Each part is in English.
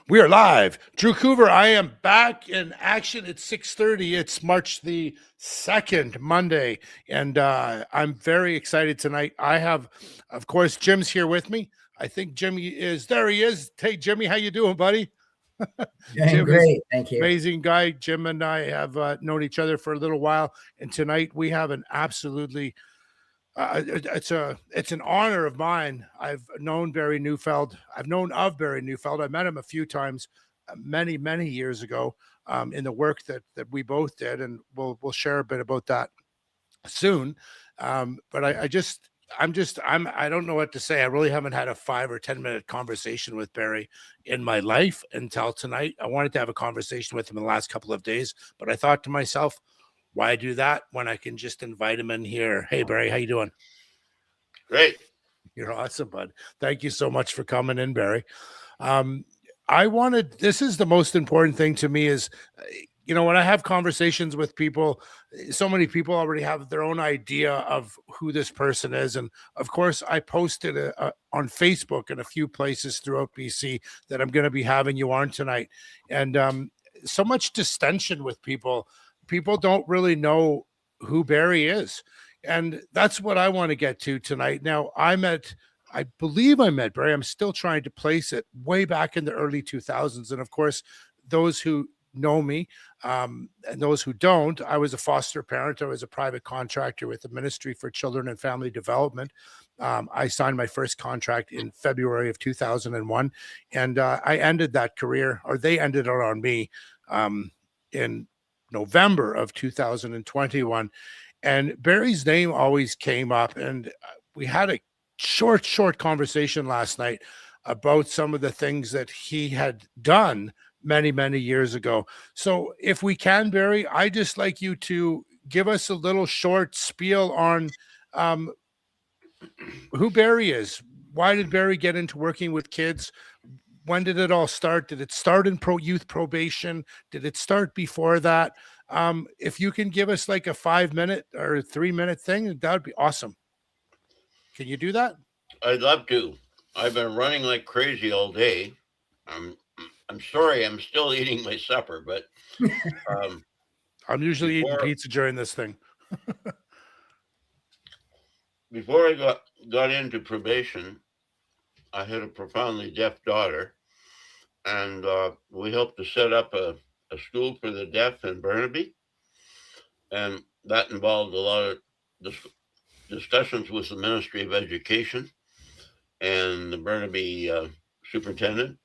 We are live. Drewcouver, I am back in action at 6:30. It's March the 2nd, Monday, and I'm very excited tonight. I have, of course, Jim's here with me. I think Jimmy is there. He is. Hey, Jimmy, how you doing, buddy? Doing Jim is great, thank you. amazing guy. Jim and I have known each other for a little while, and tonight we have an absolutely it's an honor of mine. I've known Barry Neufeld. I've known of Barry Neufeld. I met him a few times, many years ago, in the work that we both did, and we'll share a bit about that soon. But I don't know what to say. I really haven't had a 5 or 10 minute conversation with Barry in my life until tonight. I wanted to have a conversation with him in the last couple of days, but I thought to myself, why do that when I can just invite him in here? Hey, Barry, how you doing? Great. You're awesome, bud. Thank you so much for coming in, Barry. This is the most important thing to me is, when I have conversations with people, so many people already have their own idea of who this person is. And of course, I posted on Facebook and a few places throughout BC that I'm going to be having you on tonight. And so much distension with people. People don't really know who Barry is. And that's what I want to get to tonight. Now, I believe I met Barry. I'm still trying to place it way back in the early 2000s. And of course, those who know me and those who don't, I was a foster parent. I was a private contractor with the Ministry for Children and Family Development. I signed my first contract in February of 2001. And I ended that career, or they ended it on me in November of 2021. And Barry's name always came up, and we had a short conversation last night about some of the things that he had done many years ago. So if we can, Barry, I just like you to give us a little short spiel on who Barry is. Why did Barry get into working with kids? When did it all start? Did it start in youth probation? Did it start before that? If you can give us like a 5-minute or 3-minute thing, that would be awesome. Can you do that? I'd love to. I've been running like crazy all day. I'm sorry, I'm still eating my supper, but I'm usually eating pizza during this thing. Before I got into probation, I had a profoundly deaf daughter, and we helped to set up a school for the deaf in Burnaby, and that involved a lot of discussions with the Ministry of Education and the Burnaby superintendent.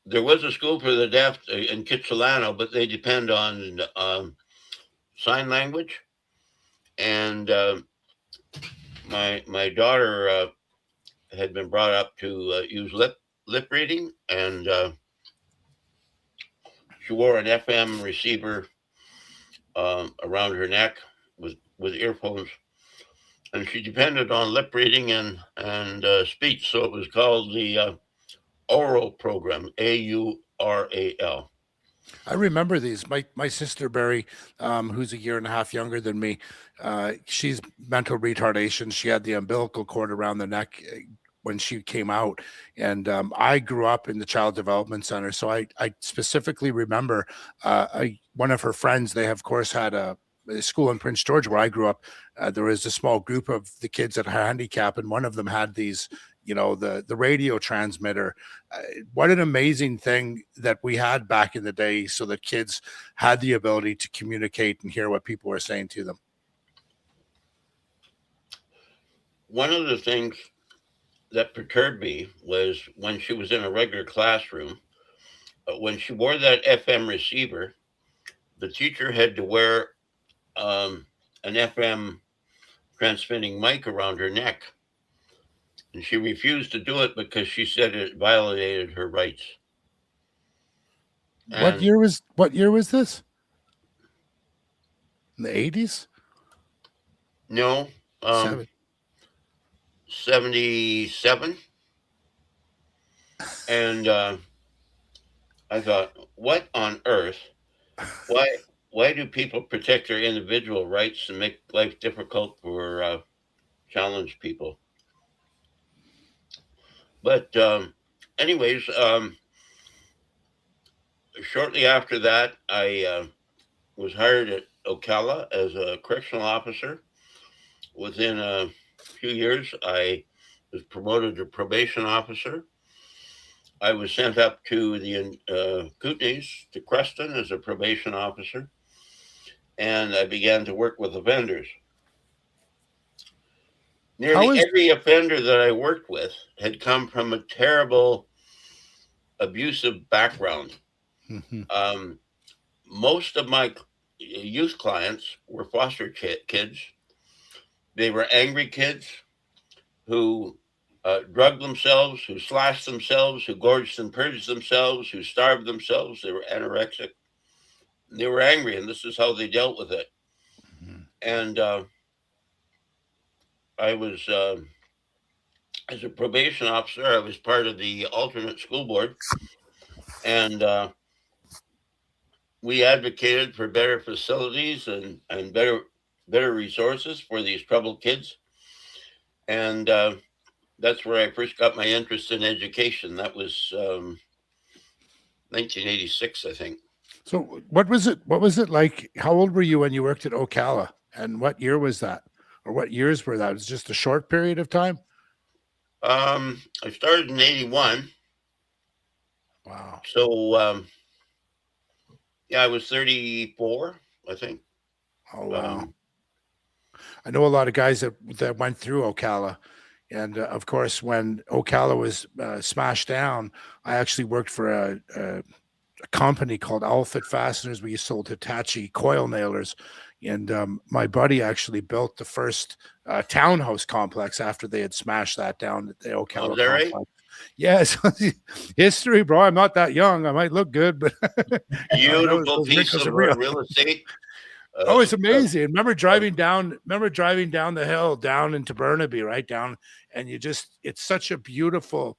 There was a school for the deaf in Kitsilano, but they depend on sign language, and my daughter had been brought up to use lip reading, and she wore an FM receiver around her neck with earphones, and she depended on lip reading and speech. So it was called the oral program, AURAL. I remember these. My sister Barry, who's a year and a half younger than me, she's mental retardation. She had the umbilical cord around the neck when she came out, and I grew up in the Child Development Center, so I specifically remember one of her friends. They of course had a school in Prince George where I grew up. There was a small group of the kids that had handicap, and one of them had these, the radio transmitter. What an amazing thing that we had back in the day, so that kids had the ability to communicate and hear what people were saying to them. One of the things that perturbed me was when she was in a regular classroom, when she wore that FM receiver, the teacher had to wear an FM transmitting mic around her neck. And she refused to do it because she said it violated her rights. What year was this? In the 80s? No. 77. And I thought, what on earth? Why do people protect their individual rights and make life difficult for challenged people? But anyways, shortly after that, I was hired at Ocala as a correctional officer. Within a few years, I was promoted to probation officer. I was sent up to the Kootenays, to Creston, as a probation officer, and I began to work with offenders. How Nearly is every offender that I worked with had come from a terrible, abusive background. Mhm. Um, Most of my youth clients were foster kids. They were angry kids who drugged themselves, who slashed themselves, who gorged and purged themselves, who starved themselves. They were anorexic. They were angry, and this is how they dealt with it. Mhm. And I was, as a probation officer, I was part of the alternate school board, and we advocated for better facilities and better resources for these troubled kids. And that's where I first got my interest in education. That was 1986, I think. So what was it? What was it like? How old were you when you worked at Ocala? And what year was that? Or what years were that? It was just a short period of time? I started in '81, Wow. so yeah, I was 34, I think. Oh wow. Um, I know a lot of guys that went through Ocala. And of course, when Ocala was smashed down, I actually worked for a company called Outfit Fasteners. We sold Hitachi coil nailers. And my buddy actually built the first townhouse complex after they had smashed that down at the oh, is Ocala that right? complex. Yes, history, bro. I'm not that young. I might look good, but I know Beautiful those piece wrinkles of are real. real estate. Oh, it's Uh, amazing. Remember driving down, the hill down into Burnaby, right down, and it's such a beautiful.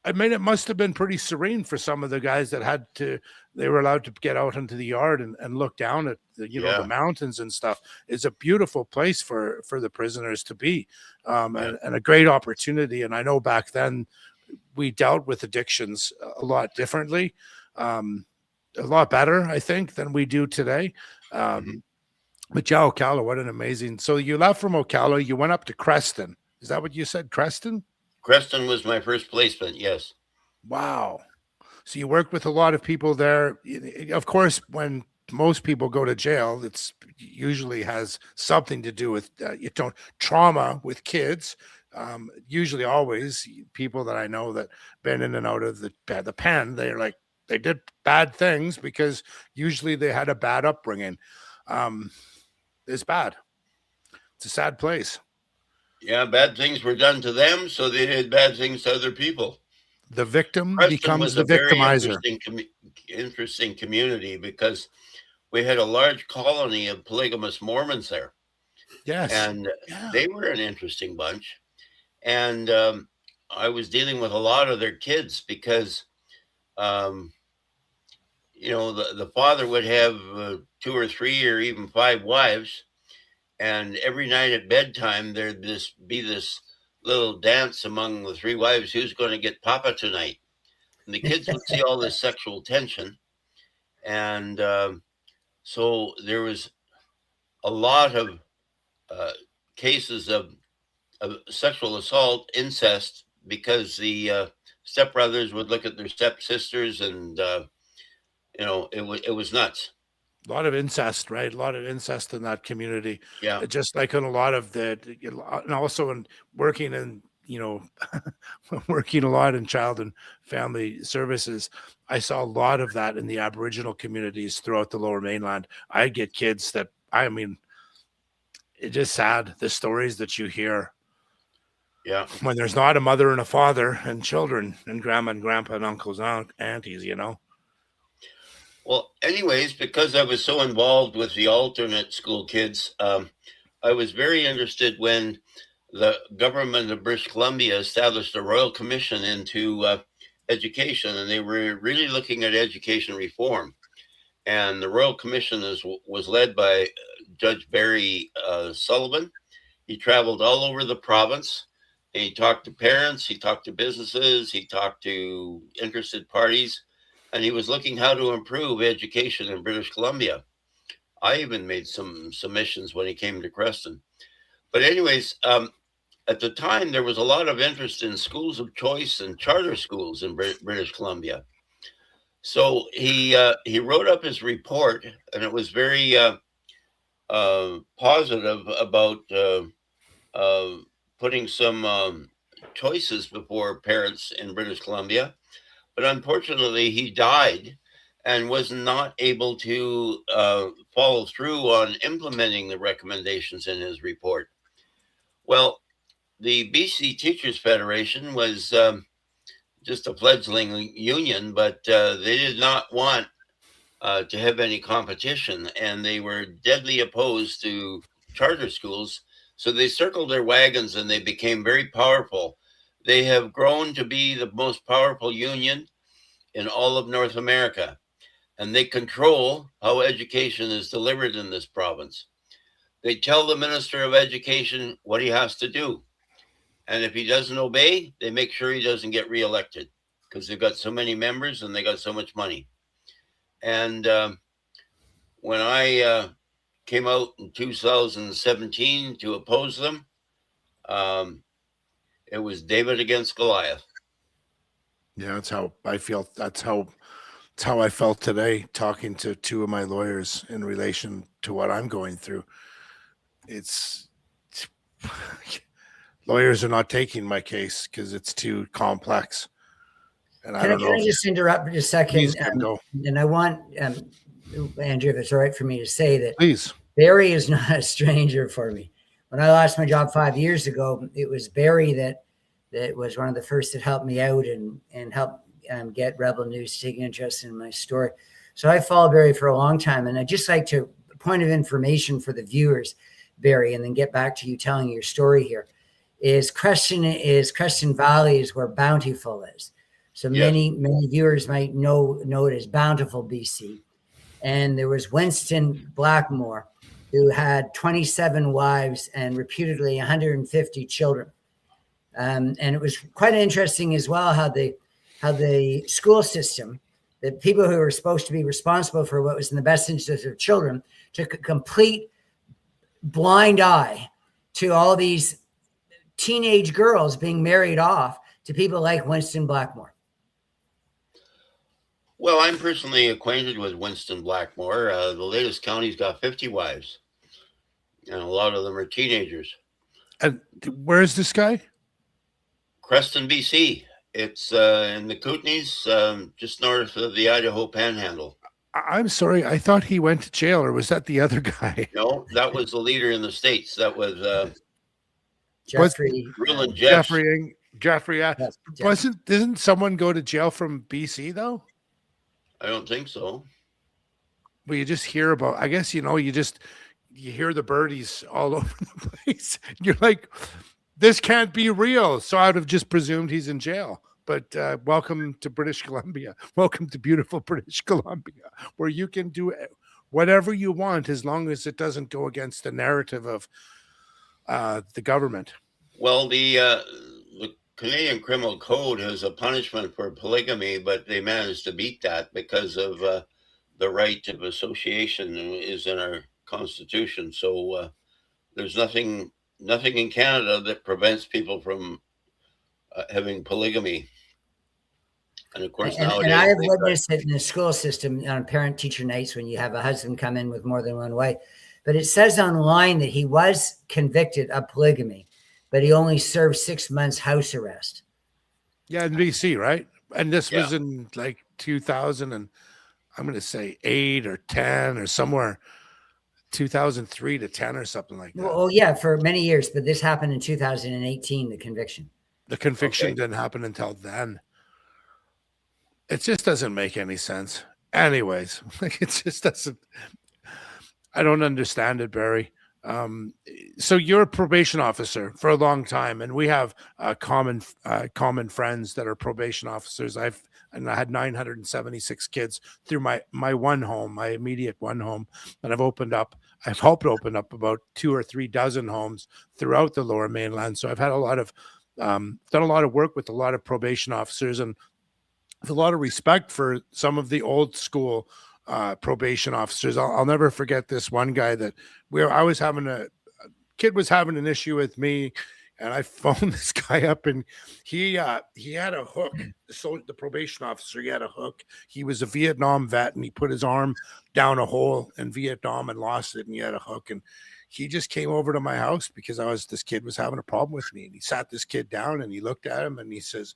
I mean, it must have been pretty serene for some of the guys that they were allowed to get out into the yard and look down at the yeah, mountains and stuff. It's a beautiful place for the prisoners to be, yeah. and a great opportunity. And I know back then we dealt with addictions a lot differently, um, a lot better, I think, than we do today. Mhm. Um, but yeah, Ocala, what an amazing. So you left from Ocala, you went up to Creston. Is that what you said, Creston? Creston was my first placement. Yes. Wow. So you worked with a lot of people there. Of course, when most people go to jail, it's usually has something to do with trauma with kids. Usually, always people that I know that been in and out of the pen, they're like they did bad things because usually they had a bad upbringing. Um, it's bad. It's a sad place. Yeah, bad things were done to them, so they did bad things to other people. The victim Preston becomes was the a very victimizer. interesting community because we had a large colony of polygamous Mormons there, Yes. and Yeah. they were an interesting bunch. And I was dealing with a lot of their kids because, um, the father would have two or three or even five wives, and every night at bedtime there'd be this little dance among the three wives. Who's going to get Papa tonight? And the kids would see all this sexual tension, and so there was a lot of uh, cases of sexual assault, incest, because the stepbrothers would look at their stepsisters, and it was nuts. A lot of incest, right? A lot of incest in that community, Yeah, just like in a lot of and also in working in, working a lot in child and family services. I saw a lot of that in the Aboriginal communities throughout the Lower Mainland. I get kids that, I mean, it's just sad the stories that you hear yeah. when there's not a mother and a father and children and grandma and grandpa and uncles and aunties. Well, anyways, because I was so involved with the alternate school kids, I was very interested when the government of British Columbia established a royal commission into education, and they were really looking at education reform. And the royal commission was led by Judge Barry Sullivan. He traveled all over the province, He talked to parents, he talked to businesses, he talked to interested parties, and he was looking how to improve education in British Columbia. I even made some submissions when he came to Creston. But anyways, at the time, there was a lot of interest in schools of choice and charter schools in British Columbia. So he wrote up his report, and it was very positive about putting some choices before parents in British Columbia. But unfortunately, he died and was not able to follow through on implementing the recommendations in his report. Well, the BC Teachers Federation was just a fledgling union, but they did not want to have any competition, and they were deadly opposed to charter schools. So they circled their wagons and they became very powerful. They have grown to be the most powerful union in all of North America, and they control how education is delivered in this province. They tell the Minister of Education what he has to do. And if he doesn't obey, they make sure he doesn't get reelected because they've got so many members and they got so much money. And when I came out in 2017 to oppose them, it was David against Goliath. Yeah, that's how I feel. That's how I felt today, talking to two of my lawyers in relation to what I'm going through. It's lawyers are not taking my case because it's too complex. And I don't know. Can I just interrupt for a second? Please, go. And I want Andrew, if it's all right for me to say that, please. Barry is not a stranger for me. When I lost my job 5 years ago, it was Barry that was one of the first that helped me out and helped get Rebel News taking interest in my story. So I followed Barry for a long time, and I'd just like to point of information for the viewers, Barry, and then get back to you telling your story here. Creston Valley is where Bountiful is. So many viewers might know it as Bountiful, BC. And there was Winston Blackmore, who had 27 wives and reputedly 150 children. And it was quite interesting as well how the school system, the people who were supposed to be responsible for what was in the best interest of children, took a complete blind eye to all these teenage girls being married off to people like Winston Blackmore. Well, I'm personally acquainted with Winston Blackmore. The latest count, he's got 50 wives, and a lot of them are teenagers. And where is this guy? Creston, BC. It's in the Kootenays, just north of the Idaho Panhandle. I'm sorry, I thought he went to jail, or was that the other guy? No, that was the leader in the States. That was Jeffrey. Jeffrey. Didn't someone go to jail from BC though? I don't think so. Well, you just hear about, I guess, you hear the birdies all over the place. You're like, this can't be real. So I would have just presumed he's in jail. But welcome to British Columbia. Welcome to beautiful British Columbia, where you can do whatever you want as long as it doesn't go against the narrative of the government. Well, the Canadian Criminal Code has a punishment for polygamy, but they managed to beat that because of the right of association is in our Constitution. So there's nothing in Canada that prevents people from having polygamy. And of course, nowadays, and I have witnessed it in the school system on parent-teacher nights when you have a husband come in with more than one wife. But it says online that he was convicted of polygamy, but he only served 6 months house arrest. Yeah, in BC, right? And this was in like 2000 and I'm going to say 8 or 10 or somewhere 2003 to 10 or something like that. Well, yeah, for many years, but this happened in 2018, the conviction. The conviction didn't happen until then. It just doesn't make any sense. Anyways, like it just doesn't. I don't understand it, Barry. So you're a probation officer for a long time, and we have common friends that are probation officers. I had 976 kids through my one home, my immediate one home, and I've helped open up about 2 or 3 dozen homes throughout the Lower Mainland. So I've had a lot of done a lot of work with a lot of probation officers, and with a lot of respect for some of the old school probation officers. I'll never forget this one guy that I was having a kid was having an issue with me, and I phoned this guy up, and he had a hook. So the probation officer, he had a hook. He was a Vietnam vet, and he put his arm down a hole in Vietnam and lost it, and he had a hook. And he just came over to my house because this kid was having a problem with me, and he sat this kid down and he looked at him and he says,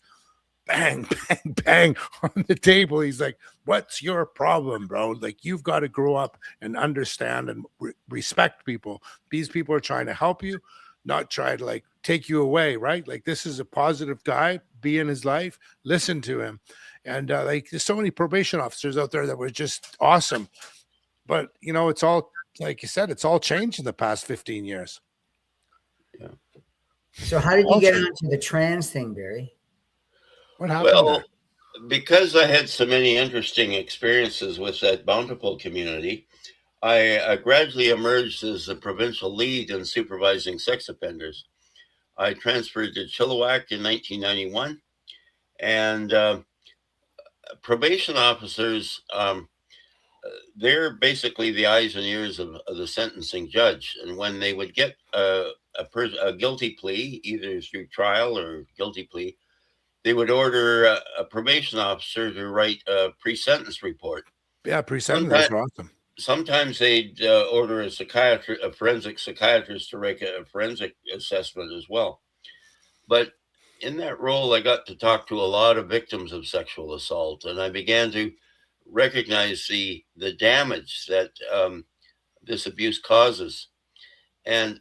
bang, bang, bang on the table. He's like, what's your problem, bro? Like, you've got to grow up and understand and respect people. These people are trying to help you, not try to like take you away, right? Like, this is a positive guy. Be in his life, listen to him. And like, there's so many probation officers out there that were just awesome. But you know, it's all, like you said, it's all changed in the past 15 years. Yeah. So how did you get onto the trans thing, Barry? What happened? Well, because I had so many interesting experiences with that Bountiful community, I gradually emerged as the provincial lead in supervising sex offenders. I transferred to Chilliwack in 1991, and probation officers, they're basically the eyes and ears of the sentencing judge. And when they would get a guilty plea, either through trial or guilty plea, they would order a probation officer to write a pre-sentence report. Yeah, pre-sentence is awesome. Sometimes they'd order a forensic psychiatrist to write a forensic assessment as well. But in that role, I got to talk to a lot of victims of sexual assault, and I began to recognize the damage that this abuse causes. And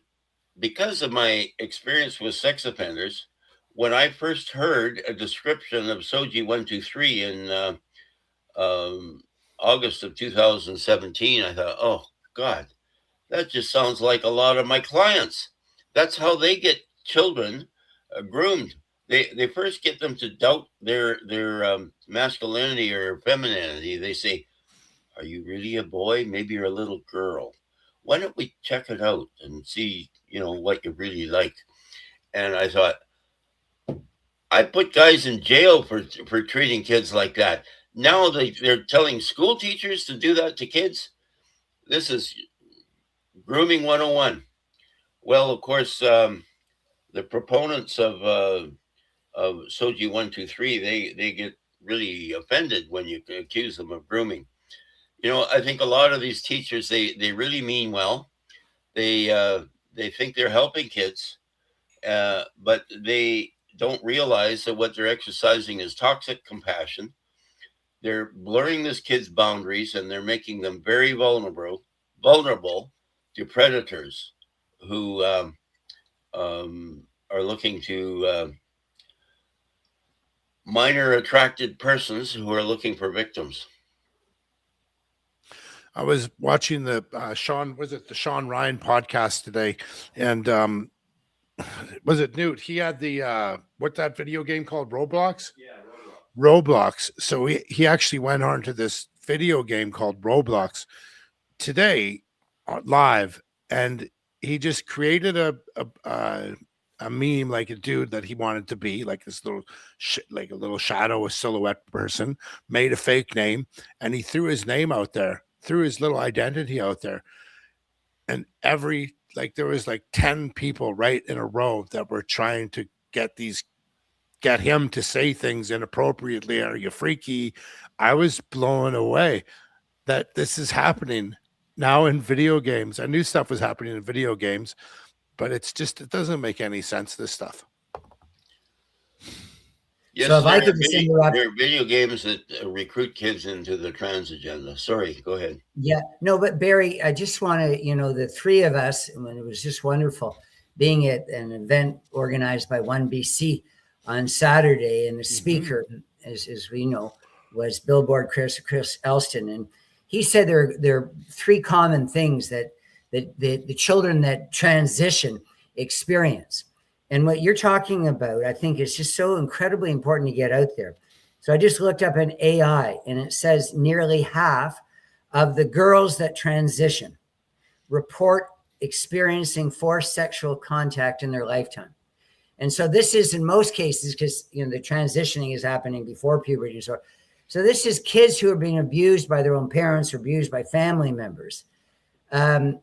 because of my experience with sex offenders, when I first heard a description of SOGI 123 in August of 2017, I thought, oh, God, that just sounds like a lot of my clients. That's how they get children groomed. They first get them to doubt their masculinity or femininity. They say, are you really a boy? Maybe you're a little girl. Why don't we check it out and see, what you really like? And I thought, I put guys in jail for treating kids like that. Now they're telling school teachers to do that to kids. This is grooming 101. Well, of course, the proponents of SOGI 123, they get really offended when you accuse them of grooming. I think a lot of these teachers, they really mean well. They think they're helping kids, but they don't realize that what they're exercising is toxic compassion. They're blurring this kid's boundaries, and they're making them very vulnerable to predators who are looking to minor attracted persons who are looking for victims. I was watching the Sean Ryan podcast today, and was it Newt? He had the what's that video game called? Roblox? Yeah, Roblox. So he actually went on to this video game called Roblox today live, and he just created a meme, like a dude that he wanted to be, like this little like a little shadow, a silhouette person, made a fake name, and he threw his name out there, threw his little identity out there, and there was like 10 people right in a row that were trying to get him to say things inappropriately. Are you freaky? I was blown away that this is happening now in video games. I knew stuff was happening in video games, but it doesn't make any sense, this stuff. Yes, so if I could there are video games that recruit kids into the trans agenda. Sorry, go ahead. Yeah, no, but Barry, I just want to, the three of us, and it was just wonderful being at an event organized by 1BC on Saturday, and the speaker, as we know, was Billboard Chris Elston, and he said there are three common things that the children that transition experience. And what you're talking about, I think, is just so incredibly important to get out there. So I just looked up an AI, and it says nearly half of the girls that transition report experiencing forced sexual contact in their lifetime. And so this is in most cases, because the transitioning is happening before puberty and so on. So this is kids who are being abused by their own parents or abused by family members, going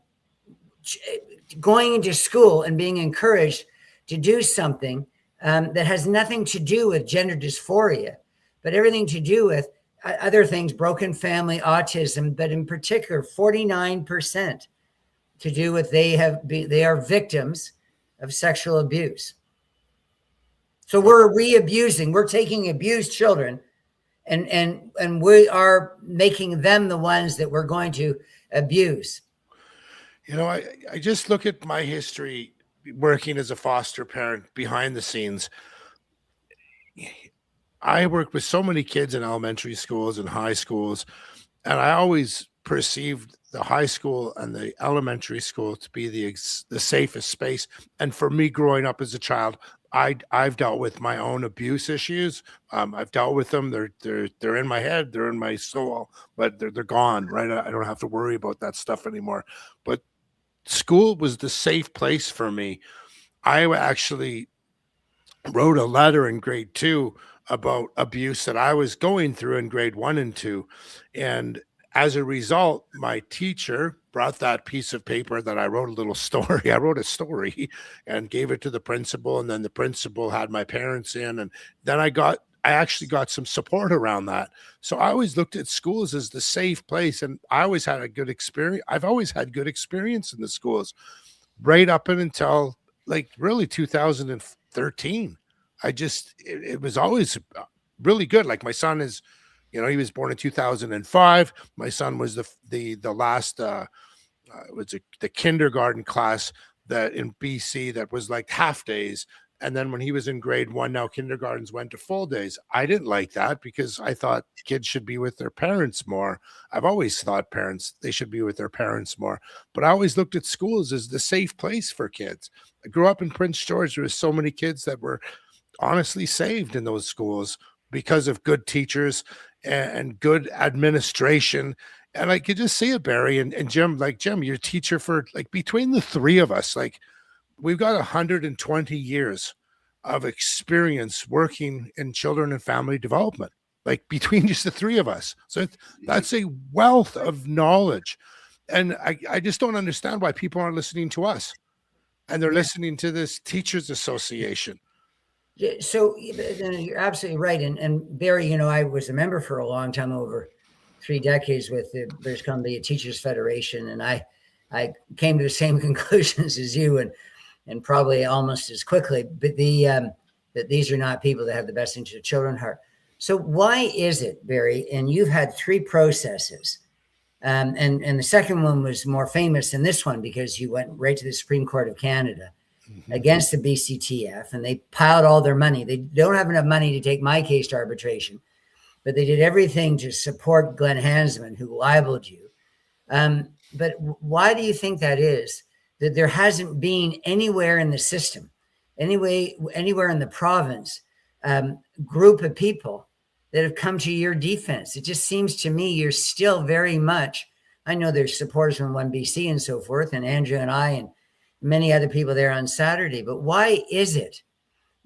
into school and being encouraged to do something that has nothing to do with gender dysphoria, but everything to do with other things, broken family, autism, but in particular, 49% to do with they are victims of sexual abuse. So we're re-abusing, we're taking abused children and we are making them the ones that we're going to abuse. I just look at my history working as a foster parent behind the scenes. I worked with so many kids in elementary schools and high schools, and I always perceived the high school and the elementary school to be the safest space. And for me, growing up as a child, I've dealt with my own abuse issues. I've dealt with them. They're in my head, they're in my soul, but they're gone. Right? I don't have to worry about that stuff anymore. But school was the safe place for me. I actually wrote a letter in grade 2 about abuse that I was going through in grade 1 and 2. And as a result, my teacher brought that piece of paper that I wrote a little story. I wrote a story and gave it to the principal. And then the principal had my parents in. And then I actually got some support around that. So I always looked at schools as the safe place. And I always had a good experience. I've always had good experience in the schools right up until like really 2013. It was always really good. Like my son is, he was born in 2005. My son was the last, the kindergarten class that in BC that was like half days. And then when he was in grade 1, now kindergartens went to full days. I didn't like that because I thought kids should be with their parents more. I've always thought they should be with their parents more. But I always looked at schools as the safe place for kids. I grew up in Prince George. There was so many kids that were honestly saved in those schools because of good teachers and good administration. And I could just see it, Barry and Jim, like Jim, your teacher for like between the three of us, like we've got 120 years of experience working in children and family development, like between just the three of us. So that's a wealth of knowledge. And I just don't understand why people aren't listening to us and they're listening to this teachers association. So you're absolutely right. And Barry, I was a member for a long time, over 3 decades with the British Columbia Teachers Federation. And I came to the same conclusions as you and probably almost as quickly, but that these are not people that have the best interest of children at heart. So why is it, Barry, and you've had 3 processes, and the second one was more famous than this one because you went right to the Supreme Court of Canada against the BCTF, and they piled all their money. They don't have enough money to take my case to arbitration, but they did everything to support Glenn Hansman, who libeled you. But why do you think that is, that there hasn't been anywhere in the system, anywhere in the province, group of people that have come to your defense? It just seems to me you're still very much, I know there's supporters from 1BC and so forth, and Andrew and I and many other people there on Saturday, but why is it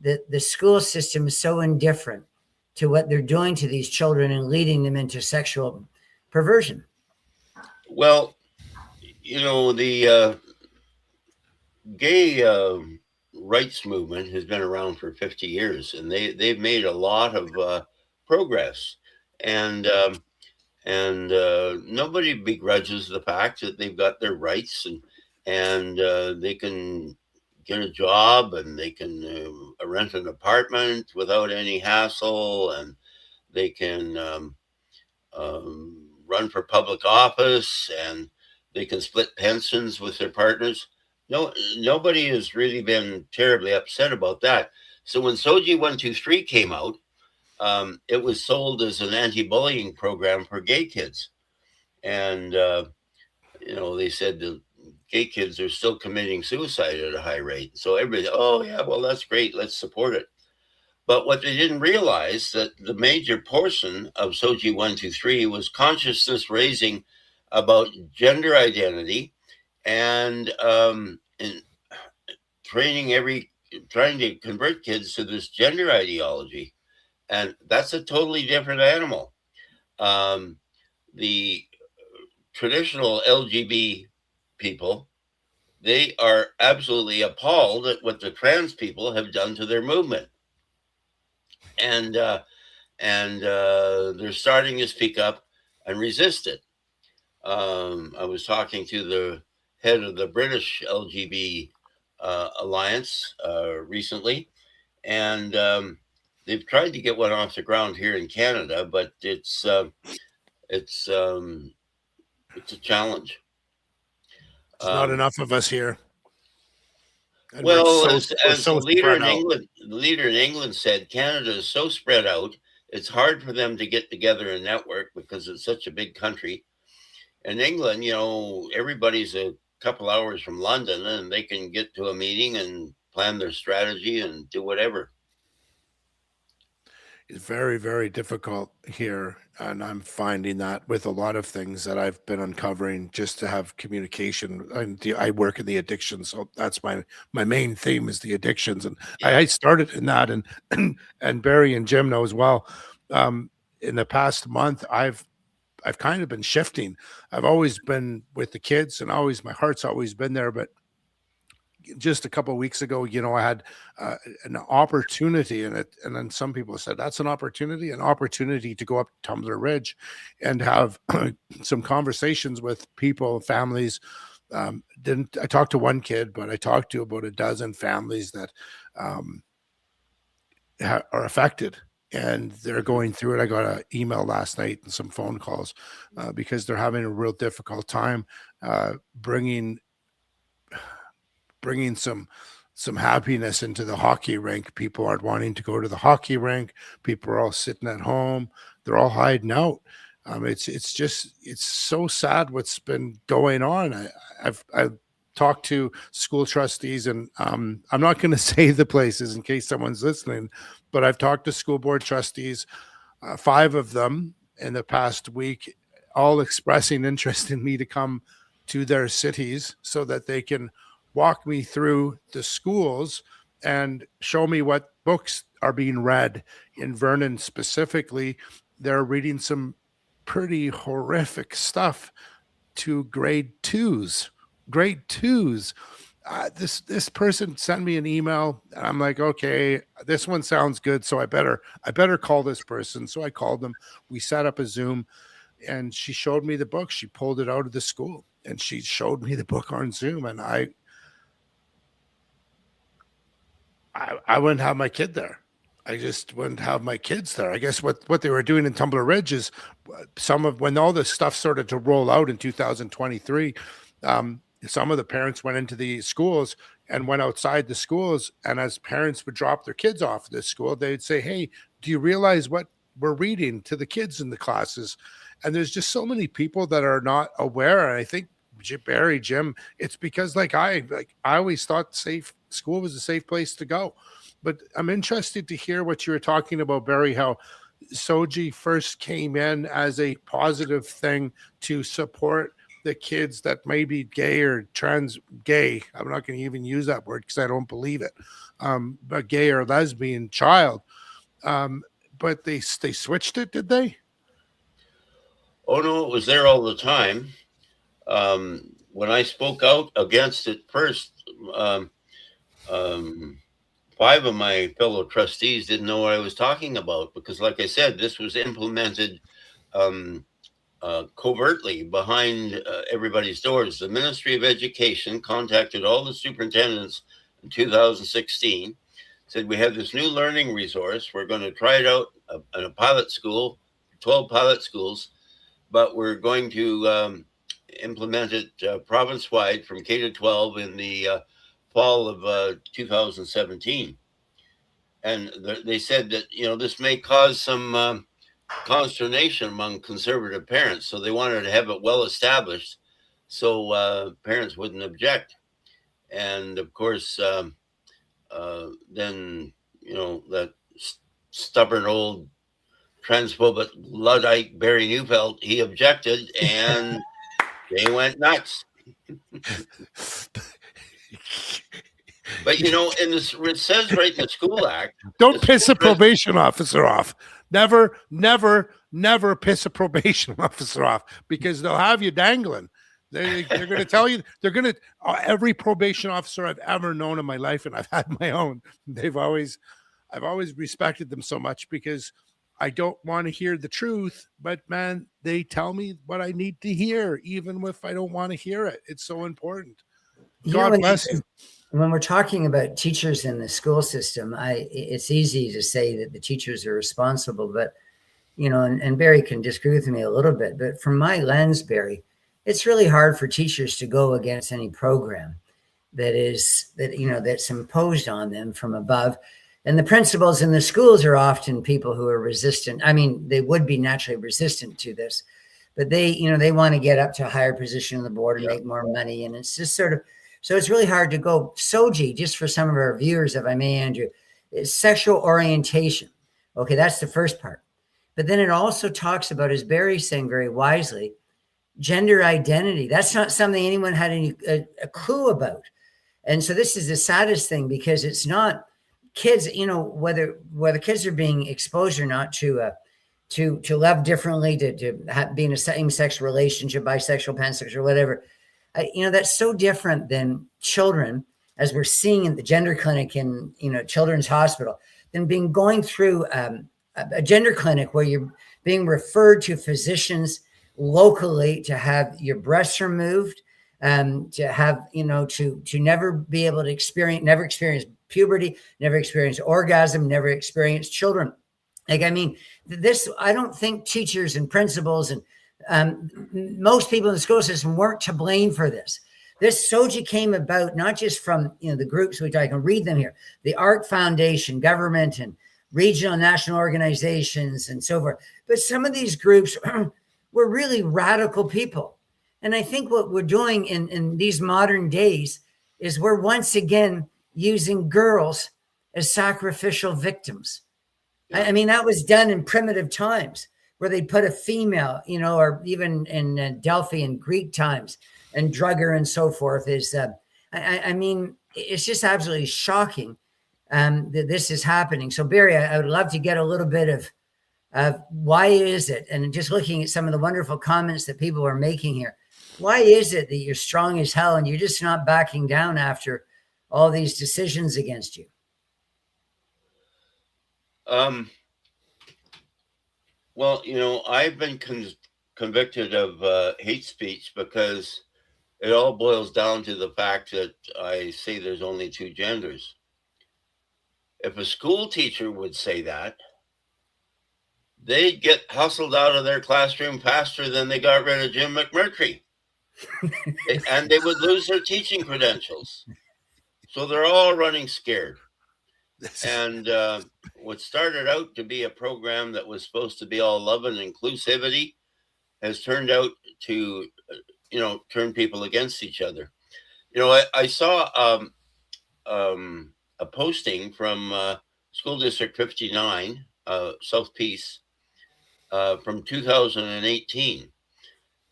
that the school system is so indifferent to what they're doing to these children and leading them into sexual perversion? Well, the gay rights movement has been around for 50 years, and they've made a lot of progress, and nobody begrudges the fact that they've got their rights and they can get a job and they can rent an apartment without any hassle, and they can run for public office, and they can split pensions with their partners. Nobody has really been terribly upset about that. So when SOGI 123 came out, it was sold as an anti-bullying program for gay kids. And, they said the gay kids are still committing suicide at a high rate. So everybody, oh yeah, well, that's great. Let's support it. But what they didn't realize that the major portion of SOGI 123 was consciousness raising about gender identity and training every trying to convert kids to this gender ideology, and that's a totally different animal. The traditional LGBT people, they are absolutely appalled at what the trans people have done to their movement, and they're starting to speak up and resist it. I was talking to the head of the British LGBT Alliance recently, and they've tried to get one off the ground here in Canada, but it's a challenge. There's not enough of us here. And Well, we're as so the leader spread in out. England, the leader in England said, Canada is so spread out, it's hard for them to get together and network because it's such a big country. In England, everybody's a couple hours from London, and they can get to a meeting and plan their strategy and do whatever. It's very, very difficult here. And I'm finding that with a lot of things that I've been uncovering, just to have communication. And I work in the addiction, so that's my main theme is the addictions. And I started in that, and and Barry and Jim know as well. In the past month, I've kind of been shifting. I've always been with the kids, and always my heart's always been there. But just a couple of weeks ago, I had an opportunity in it, and then some people said that's an opportunity to go up Tumbler Ridge and have some conversations with people, families. Didn't I talked to one kid, but I talked to about a dozen families that are affected, and they're going through it. I got an email last night and some phone calls because they're having a real difficult time bringing some happiness into the hockey rink. People aren't wanting to go to the hockey rink. People are all sitting at home. They're all hiding out. It's so sad what's been going on. I've talked to school trustees, and I'm not going to say the places in case someone's listening, but I've talked to school board trustees, 5 of them in the past week, all expressing interest in me to come to their cities so that they can walk me through the schools and show me what books are being read. In Vernon specifically, they're reading some pretty horrific stuff to grade twos. This person sent me an email, and I'm like, okay, this one sounds good, so I better call this person. So I called them. We set up a Zoom, and she showed me the book. She pulled it out of the school, and she showed me the book on Zoom, and I wouldn't have my kid there. I just wouldn't have my kids there. I guess what they were doing in Tumbler Ridge is when all this stuff started to roll out in 2023, some of the parents went into the schools and went outside the schools. And as parents would drop their kids off at this school, they'd say, hey, do you realize what we're reading to the kids in the classes? And there's just so many people that are not aware. And I think Barry, Jim, it's because I always thought school was a safe place to go. But I'm interested to hear what you were talking about, Barry, how Soji first came in as a positive thing to support the kids that may be gay or gay. I'm not going to even use that word because I don't believe it. But gay or lesbian child. But they switched it, did they? Oh, no, it was there all the time. When I spoke out against it first, 5 of my fellow trustees didn't know what I was talking about because, like I said, this was implemented covertly behind everybody's doors. The Ministry of Education contacted all the superintendents in 2016, said we have this new learning resource. We're going to try it out in a pilot school, 12 pilot schools, but we're going to implement it province-wide from K to 12 in the fall of 2017. And they said that, this may cause some consternation among conservative parents. So they wanted to have it well established so parents wouldn't object. And of course, then, that stubborn old transphobic Luddite Barry Neufeld, he objected and they went nuts. But in this, it says right in the School Act, Don't the piss school a probation officer off. Never, never, never piss a probation officer off, because they'll have you dangling. They're going to tell you, they're going to, every probation officer I've ever known in my life, and I've had my own, I've always respected them so much, because I don't want to hear the truth, but man, they tell me what I need to hear, even if I don't want to hear it. It's so important. God bless you. When we're talking about teachers in the school system, it's easy to say that the teachers are responsible, but and Barry can disagree with me a little bit, but from my lens, Barry, it's really hard for teachers to go against any program that's imposed on them from above. And the principals in the schools are often people who are resistant. I mean, they would be naturally resistant to this, but they want to get up to a higher position on the board and make more money. And it's just sort of, so it's really hard to go. SOGI, just for some of our viewers, if I may, Andrew, is sexual orientation. Okay, that's the first part. But then it also talks about, as Barry's saying very wisely, gender identity. That's not something anyone had a clue about. And so this is the saddest thing, because it's not kids, whether kids are being exposed or not to love differently, to be in a same-sex relationship, bisexual, pansexual, whatever. That's so different than children, as we're seeing in the gender clinic in Children's Hospital, than going through a gender clinic where you're being referred to physicians locally to have your breasts removed, to have to never be able to never experience puberty, never experience orgasm, never experience children. Like, I mean, this, I don't think teachers and principals and most people in the school system weren't to blame for this. This SOGI came about not just from the groups, which I can read them here, the ARC Foundation, government and regional and national organizations and so forth. But some of these groups were really radical people. And I think what we're doing in these modern days is we're once again using girls as sacrificial victims. Yeah. I mean, that was done in primitive times, where they put a female, or even in Delphi and Greek times, and drug her and so forth. I mean, it's just absolutely shocking that this is happening. So Barry, I would love to get a little bit of why is it, and just looking at some of the wonderful comments that people are making here, why is it that you're strong as hell and you're just not backing down after all these decisions against you? Well, I've been convicted of hate speech because it all boils down to the fact that I say there's only two genders. If a school teacher would say that, they'd get hustled out of their classroom faster than they got rid of Jim McMurtry. And they would lose their teaching credentials. So they're all running scared. And what started out to be a program that was supposed to be all love and inclusivity has turned out to, turn people against each other. I saw a posting from School District 59, South Peace, from 2018.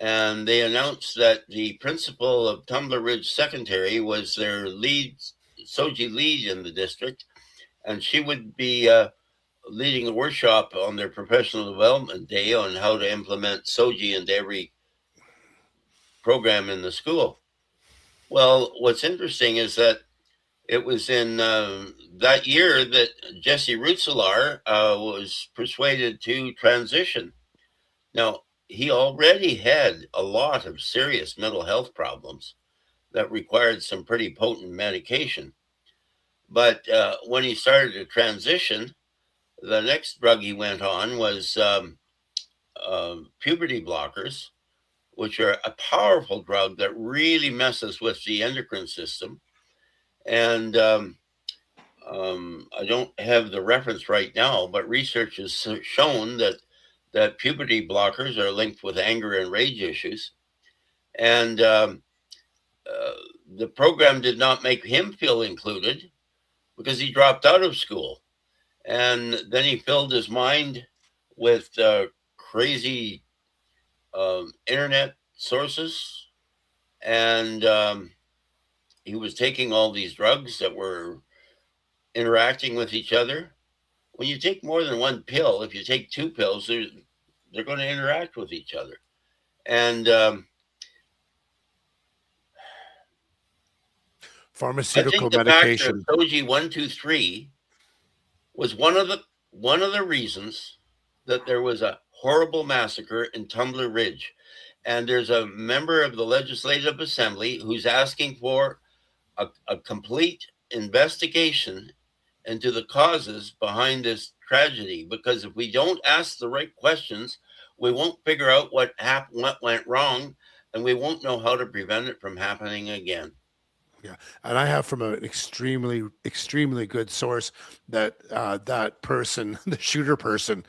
And they announced that the principal of Tumbler Ridge Secondary was their SOGI lead in the district. And she would be leading a workshop on their professional development day on how to implement SOGI into every program in the school. Well, what's interesting is that it was in that year that Jesse Rutzelar was persuaded to transition. Now, he already had a lot of serious mental health problems that required some pretty potent medication. But when he started to transition, the next drug he went on was puberty blockers, which are a powerful drug that really messes with the endocrine system. And I don't have the reference right now, but research has shown that puberty blockers are linked with anger and rage issues. And the program did not make him feel included because he dropped out of school. And then he filled his mind with crazy internet sources. And he was taking all these drugs that were interacting with each other. When you take more than one pill, if you take 2 pills, they're going to interact with each other. And I Pharmaceutical think the factor of medication. Soji 123 was one of the reasons that there was a horrible massacre in Tumbler Ridge. And there's a member of the Legislative Assembly who's asking for a complete investigation into the causes behind this tragedy, because if we don't ask the right questions, we won't figure out what happened, what went wrong, and we won't know how to prevent it from happening again. Yeah, and I have from an extremely good source that that person, the shooter person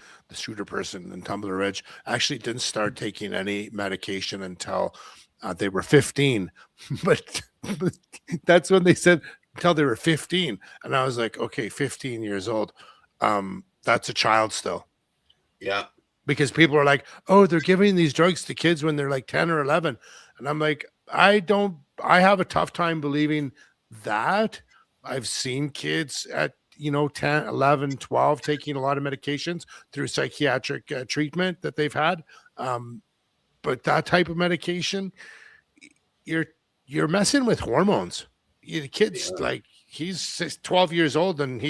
in Tumbler Ridge, actually didn't start taking any medication until they were 15. but, but that's when they said until they were 15, and I was like, okay, 15 years old, that's a child still. Yeah, Because people are like, oh, they're giving these drugs to kids when they're like 10 or 11, and I'm like, I have a tough time believing that. I've seen kids at 10, 11, 12 taking a lot of medications through psychiatric treatment that they've had, but that type of medication, you're messing with hormones. The kid's like, he's 12 years old, and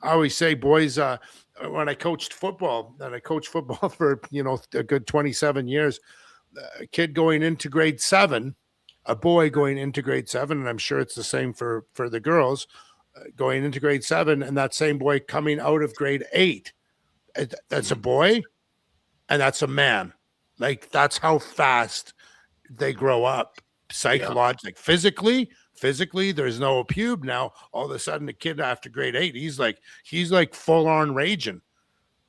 I always say, boys, when I coached football, and I coached football for a good 27 years, a kid going into grade 7, a boy going into grade 7, and I'm sure it's the same for the girls, going into grade 7, and that same boy coming out of grade 8, that's a boy, and that's a man. Like, that's how fast they grow up psychologically. Like, physically there's no pube. Now all of a sudden the kid after grade 8, he's like full on raging.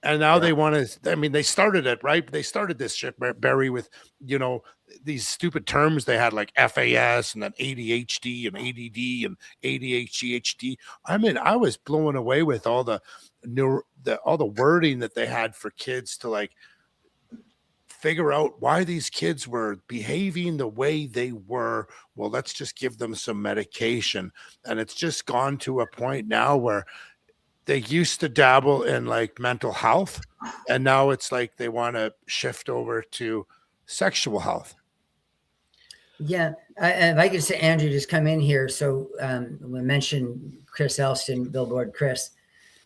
And now they want to, I mean, they started it, right? They started this shit, Barry, with, these stupid terms they had, like FAS and then ADHD and ADD and ADHD. I mean, I was blown away with all the wording that they had for kids to like figure out why these kids were behaving the way they were. Well, let's just give them some medication. And it's just gone to a point now where they used to dabble in like mental health, and now it's like they want to shift over to sexual health. Yeah, if I could say, Andrew, just come in here. So we mentioned Chris Elston, Billboard Chris.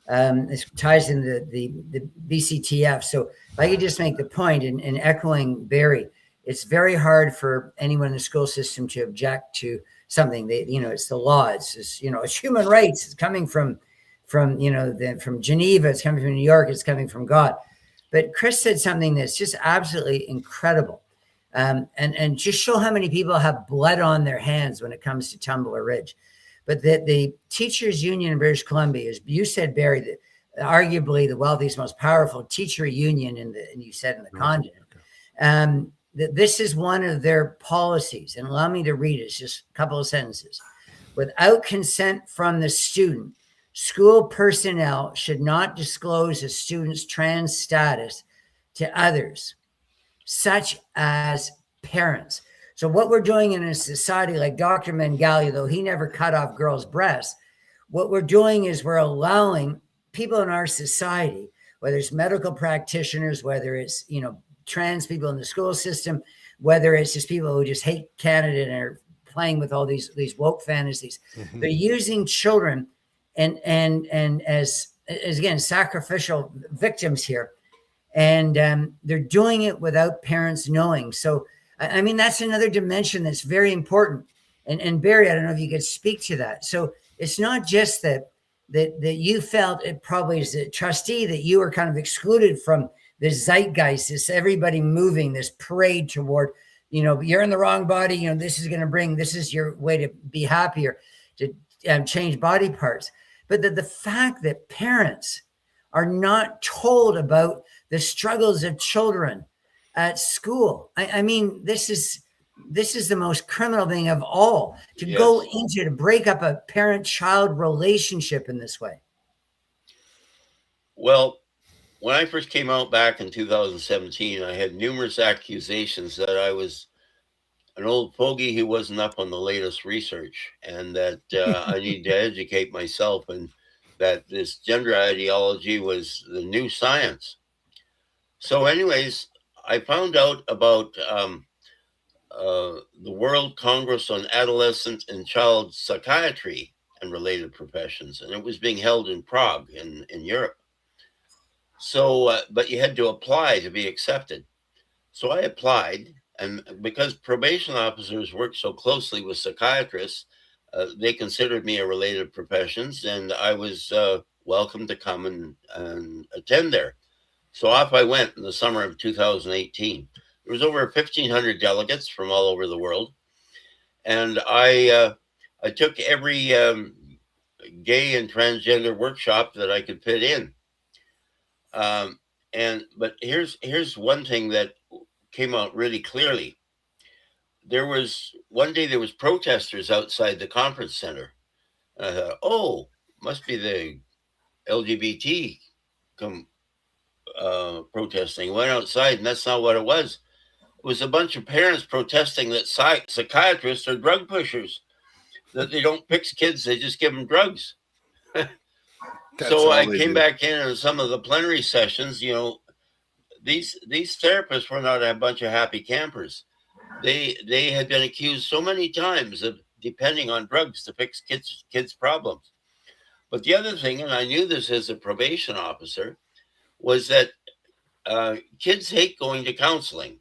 This ties in the BCTF. So if I could just make the point, in echoing Barry, it's very hard for anyone in the school system to object to something. It's the law. It's human rights. It's coming from Geneva. It's coming from New York. It's coming from God. But Chris said something that's just absolutely incredible. And just show how many people have blood on their hands when it comes to Tumbler Ridge. But the Teachers Union in British Columbia, as you said, Barry, that arguably the wealthiest, most powerful teacher union in the continent. That this is one of their policies. And allow me to read it. It's just a couple of sentences. Without consent from the student, school personnel should not disclose a student's trans status to others, such as parents. So what we're doing in a society like Dr. Mengele, though he never cut off girls' breasts, what we're doing is we're allowing people in our society, whether it's medical practitioners, whether it's, trans people in the school system, whether it's just people who just hate Canada and are playing with all these woke fantasies, they're using children and as again, sacrificial victims here. And they're doing it without parents knowing. So, I mean, that's another dimension that's very important. And Barry, I don't know if you could speak to that. So it's not just that you felt, it probably as a trustee, that you were kind of excluded from this zeitgeist, this everybody moving, this parade toward, you're in the wrong body, this is your way to be happier, to change body parts. But the fact that parents are not told about the struggles of children at school. I mean, this is the most criminal thing of all, to go into, to break up a parent-child relationship in this way. Well, when I first came out back in 2017, I had numerous accusations that I was an old fogey who wasn't up on the latest research, and that I need to educate myself, and that this gender ideology was the new science. So, anyways, I found out about the World Congress on Adolescent and Child Psychiatry and Related Professions, and it was being held in Prague in Europe. So, but you had to apply to be accepted. So I applied, and because probation officers work so closely with psychiatrists, they considered me a related professions, and I was welcome to come and attend there. So off I went in the summer of 2018. There was over 1,500 delegates from all over the world, and I took every gay and transgender workshop that I could fit in. But here's one thing that came out really clearly. There was one day there was protesters outside the conference center. And I thought, oh, must be the LGBT protesting. Went outside, and that's not what it was. It was a bunch of parents protesting that psychiatrists are drug pushers, that they don't fix kids, they just give them drugs. So I came back in some of the plenary sessions. These therapists were not a bunch of happy campers. They had been accused so many times of depending on drugs to fix kids' problems. But the other thing, and I knew this as a probation officer, was that kids hate going to counseling.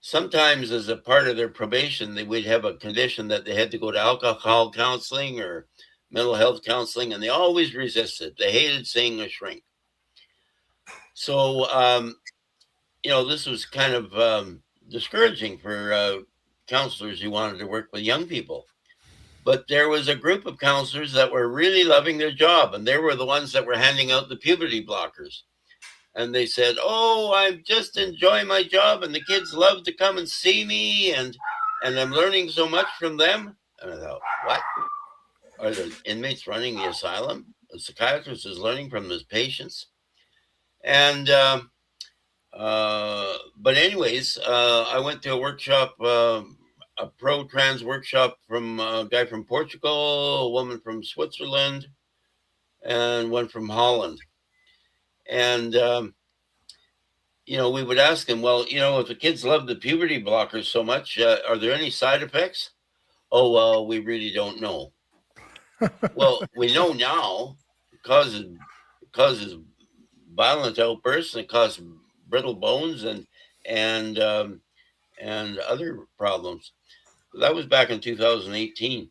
Sometimes as a part of their probation, they would have a condition that they had to go to alcohol counseling or mental health counseling, and they always resisted. They hated seeing a shrink. So, this was kind of discouraging for counselors who wanted to work with young people. But there was a group of counselors that were really loving their job, and they were the ones that were handing out the puberty blockers. And they said, oh, I'm just enjoying my job, and the kids love to come and see me, and I'm learning so much from them. And I thought, what? Are the inmates running the asylum? The psychiatrist is learning from his patients. And but anyways, I went to a workshop, a pro-trans workshop from a guy from Portugal, a woman from Switzerland, and one from Holland. And, we would ask them, well, if the kids love the puberty blockers so much, are there any side effects? Oh, well, we really don't know. Well, we know now it causes violent outbursts, and it causes brittle bones and other problems. That was back in 2018.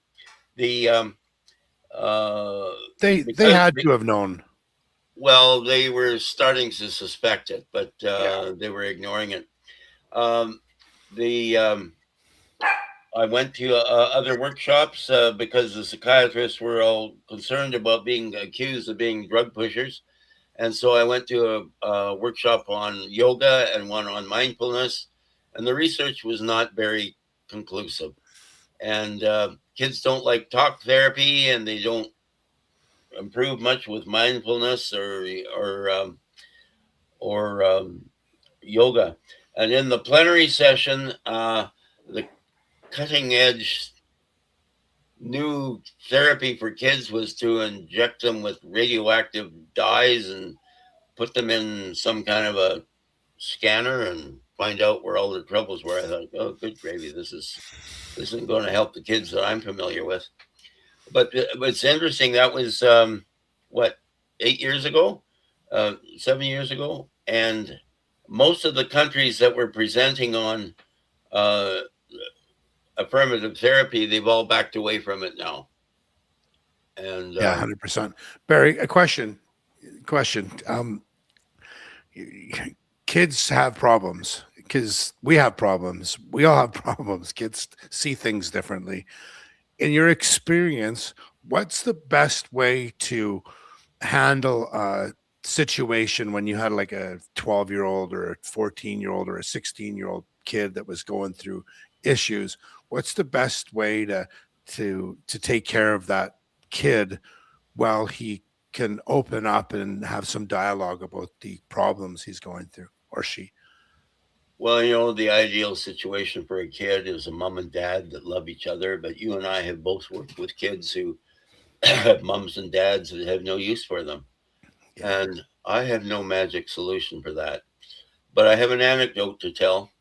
They had to have known. Well, they were starting to suspect it, but they were ignoring it. I went to other workshops because the psychiatrists were all concerned about being accused of being drug pushers. And so I went to a workshop on yoga and one on mindfulness, and the research was not very conclusive. And kids don't like talk therapy, and they don't improve much with mindfulness or yoga. And in the plenary session, the cutting edge new therapy for kids was to inject them with radioactive dyes and put them in some kind of a scanner and find out where all the troubles were. I thought, oh, good gravy, this isn't going to help the kids that I'm familiar with. But it's interesting. That was 8 years ago, 7 years ago, and most of the countries that were presenting on affirmative therapy, they've all backed away from it now. And 100%. Barry, a question. Kids have problems because we have problems. We all have problems. Kids see things differently. In your experience, what's the best way to handle a situation when you had like a 12-year-old or a 14-year-old or a 16-year-old kid that was going through issues? What's the best way to take care of that kid while he can open up and have some dialogue about the problems he's going through, or she? Well, you know, the ideal situation for a kid is a mom and dad that love each other. But you and I have both worked with kids who have moms and dads that have no use for them. Yeah. And I have no magic solution for that. But I have an anecdote to tell.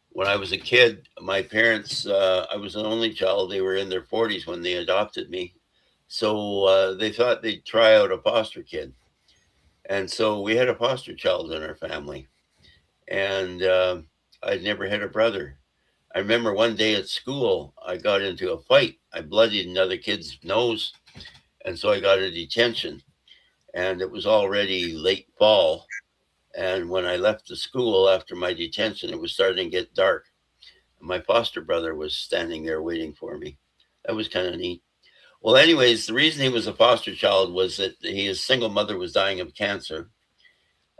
When I was a kid, my parents, I was an only child. They were in their 40s when they adopted me. So they thought they'd try out a foster kid. And so we had a foster child in our family. And I'd never had a brother. I remember one day at school, I got into a fight. I bloodied another kid's nose. And so I got a detention. And it was already late fall. And when I left the school after my detention, it was starting to get dark. My foster brother was standing there waiting for me. That was kind of neat. Well, anyways, the reason he was a foster child was that his single mother was dying of cancer.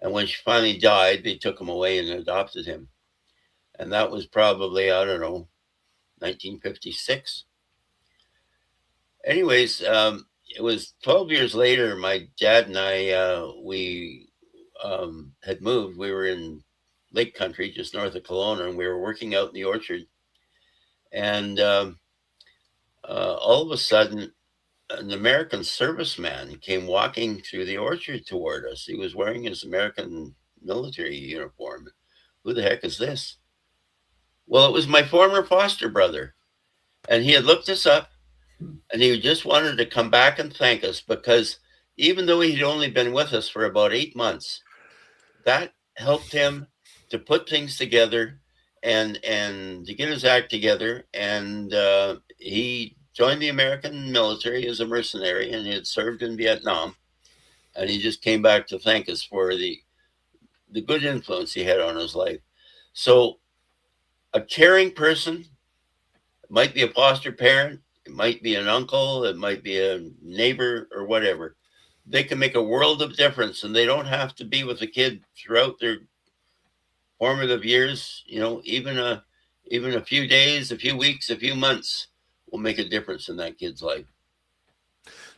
And when she finally died, they took him away and adopted him. And that was probably, I don't know, 1956. Anyways, it was 12 years later, my dad and I, we had moved. We were in Lake Country, just north of Kelowna, and we were working out in the orchard. And all of a sudden, an American serviceman came walking through the orchard toward us. He was wearing his American military uniform. Who the heck is this? Well, it was my former foster brother. And he had looked us up, and he just wanted to come back and thank us because even though he'd only been with us for about 8 months, that helped him to put things together and to get his act together. And he joined the American military as a mercenary, and he had served in Vietnam. And he just came back to thank us for the good influence he had on his life. So a caring person, it might be a foster parent, it might be an uncle, it might be a neighbor or whatever. They can make a world of difference, and they don't have to be with the kid throughout their formative years. You know, even a few days, a few weeks, a few months will make a difference in that kid's life.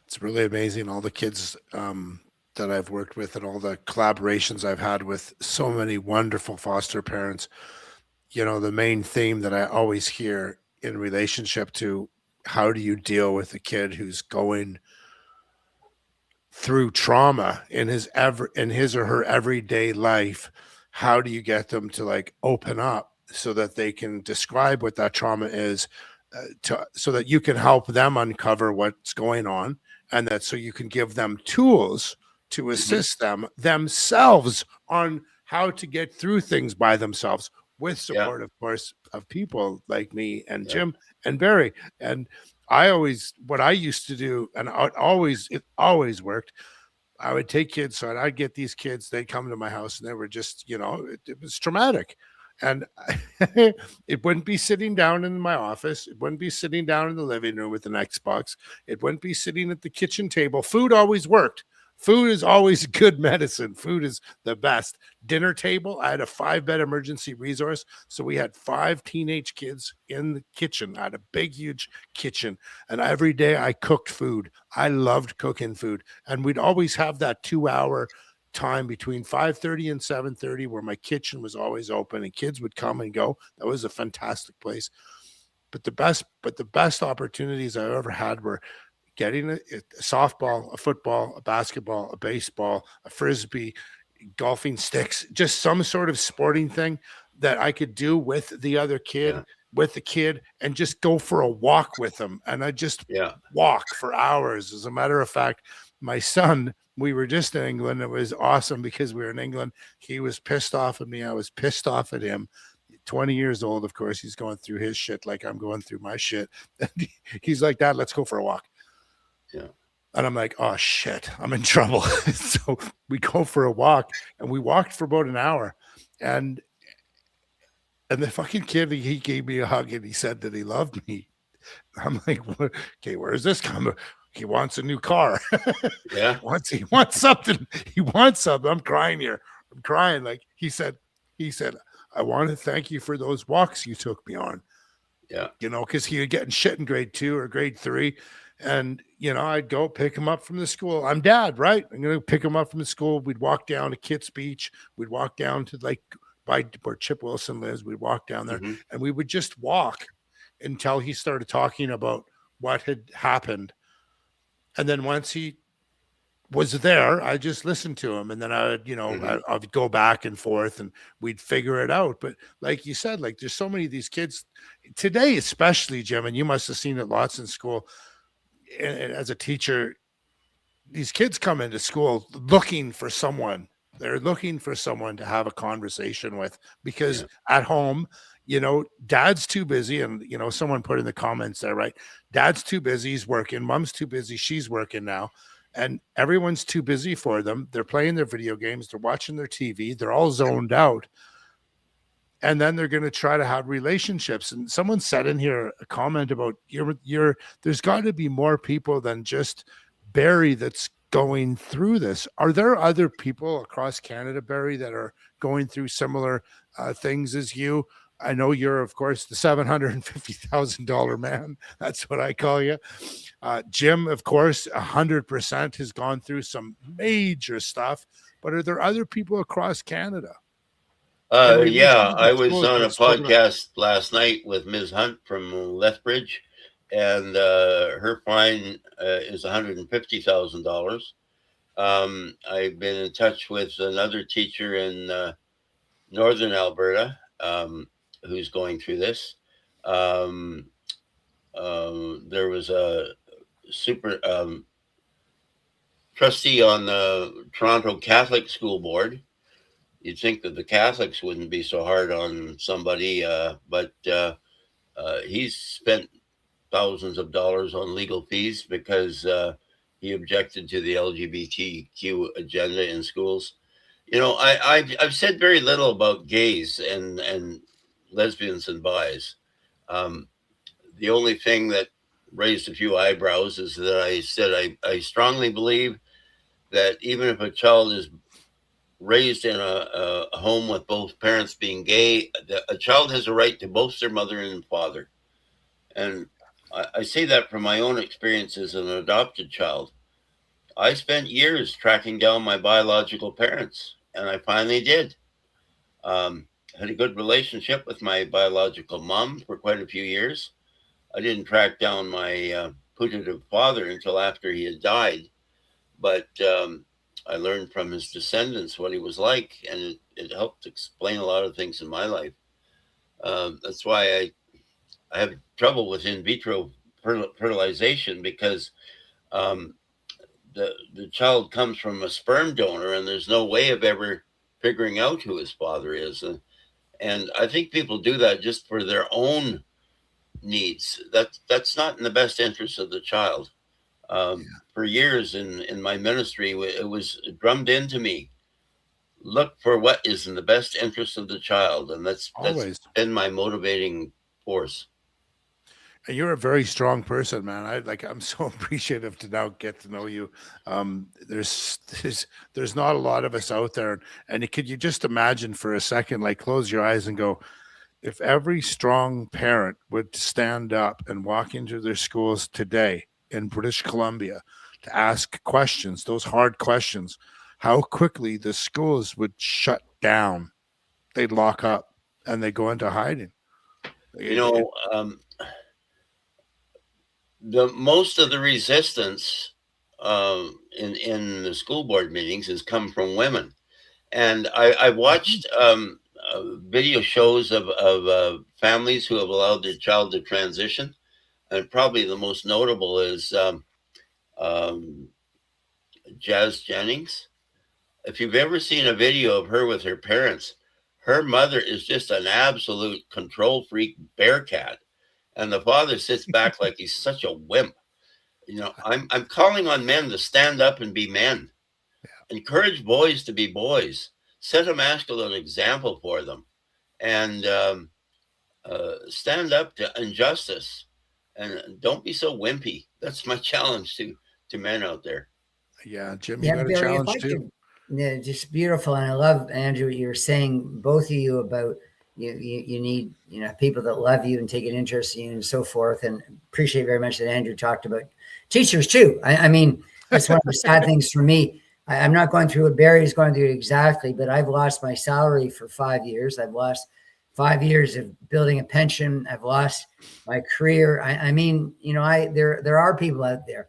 It's really amazing, all the kids that I've worked with and all the collaborations I've had with so many wonderful foster parents. You know, the main theme that I always hear in relationship to how do you deal with a kid who's going through trauma in his or her everyday life, how do you get them to like open up so that they can describe what that trauma is, so that you can help them uncover what's going on, and that so you can give them tools to assist them themselves on how to get through things by themselves, with support, of course, of people like me and Jim and Barry. And what I used to do, and it always worked. I would take kids, so I'd get these kids, they'd come to my house, and they were just, you know, it was traumatic. And it wouldn't be sitting down in my office. It wouldn't be sitting down in the living room with an Xbox. It wouldn't be sitting at the kitchen table. Food always worked. Food is always good medicine. Food is the best. Dinner table, I had a 5-bed emergency resource. So we had 5 teenage kids in the kitchen. I had a big, huge kitchen. And every day I cooked food. I loved cooking food. And we'd always have that 2-hour time between 5:30 and 7:30 where my kitchen was always open and kids would come and go. That was a fantastic place. But the best opportunities I ever had were getting a softball, a football, a basketball, a baseball, a frisbee, golfing sticks, just some sort of sporting thing that I could do with the other kid, with the kid, and just go for a walk with them. And I just walk for hours. As a matter of fact, my son, we were just in England. It was awesome because we were in England. He was pissed off at me. I was pissed off at him. 20 years old, of course, he's going through his shit like I'm going through my shit. And he's like, Dad, let's go for a walk. Yeah. And I'm like, oh shit, I'm in trouble. So we go for a walk, and we walked for about an hour. And the fucking kid, he gave me a hug and he said that he loved me. I'm like, okay, where's this coming? He wants a new car. Yeah. He wants something. He wants something. I'm crying here. I'm crying. Like he said, I want to thank you for those walks you took me on. Yeah. You know, because he was getting shit in grade 2 or grade 3. And, you know, I'd go pick him up from the school. I'm dad, right? I'm going to pick him up from the school. We'd walk down to Kitts Beach. We'd walk down to like by where Chip Wilson lives. We'd walk down there, Mhm. and we would just walk until he started talking about what had happened. And then once he was there, I just listened to him, and then I would, Mhm. I would go back and forth, and we'd figure it out. But like you said, like there's so many of these kids today, especially Jim, and you must have seen it lots in school. And as a teacher, these kids come into school looking for someone. They're looking for someone to have a conversation with, because Yeah. at home, dad's too busy. And, someone put in the comments there, right? Dad's too busy. He's working. Mom's too busy. She's working now. And everyone's too busy for them. They're playing their video games. They're watching their TV. They're all zoned out. And then they're going to try to have relationships. And someone said in here a comment about there's got to be more people than just Barry that's going through this. Are there other people across Canada, Barry, that are going through similar things as you? I know you're, of course, the $750,000 man. That's what I call you. Jim, of course, 100% has gone through some major stuff. But are there other people across Canada? Yeah, I was on a Spoken podcast last night with Ms. Hunt from Lethbridge, and her fine is $150,000. I've been in touch with another teacher in northern Alberta who's going through this. There was a super trustee on the Toronto Catholic School Board. You'd think that the Catholics wouldn't be so hard on somebody, but he's spent thousands of dollars on legal fees because he objected to the LGBTQ agenda in schools. I've said very little about gays and lesbians and bis. The only thing that raised a few eyebrows is that I said I strongly believe that even if a child is raised in a home with both parents being gay, a child has a right to both their mother and father. And I say that from my own experience as an adopted child. I spent years tracking down my biological parents, and I finally did. Had a good relationship with my biological mom for quite a few years. I didn't track down my putative father until after he had died, but I learned from his descendants what he was like, and it helped explain a lot of things in my life. That's why I have trouble with in vitro fertilization, because the child comes from a sperm donor, and there's no way of ever figuring out who his father is. And I think people do that just for their own needs. That's not in the best interest of the child. For years in my ministry, it was drummed into me: look for what is in the best interest of the child, and that's Always. been my motivating force. And you're a very strong person, man. I'm so appreciative to now get to know you. There's not a lot of us out there. And could you just imagine for a second, like close your eyes and go, if every strong parent would stand up and walk into their schools today in British Columbia to ask questions, those hard questions, how quickly the schools would shut down. They'd lock up and they go into hiding. The most of the resistance in the school board meetings has come from women, and I watched video shows of families who have allowed their child to transition, and probably the most notable is Jazz Jennings. If you've ever seen a video of her with her parents, her mother is just an absolute control freak bear cat, and the father sits back like he's such a wimp. I'm calling on men to stand up and be men. Yeah. Encourage boys to be boys. Set a masculine example for them, and stand up to injustice. And don't be so wimpy. That's my challenge to men out there. Yeah, Jim, you got a challenge too. Yeah, just beautiful. And I love, Andrew, what you were saying, both of you, about you need people that love you and take an interest in you and so forth. And appreciate very much that Andrew talked about teachers too. I mean, that's one of the sad things for me. I'm not going through what Barry's going through exactly, but I've lost my salary for 5 years. I've lost 5 years of building a pension. I've lost my career. I mean, there are people out there,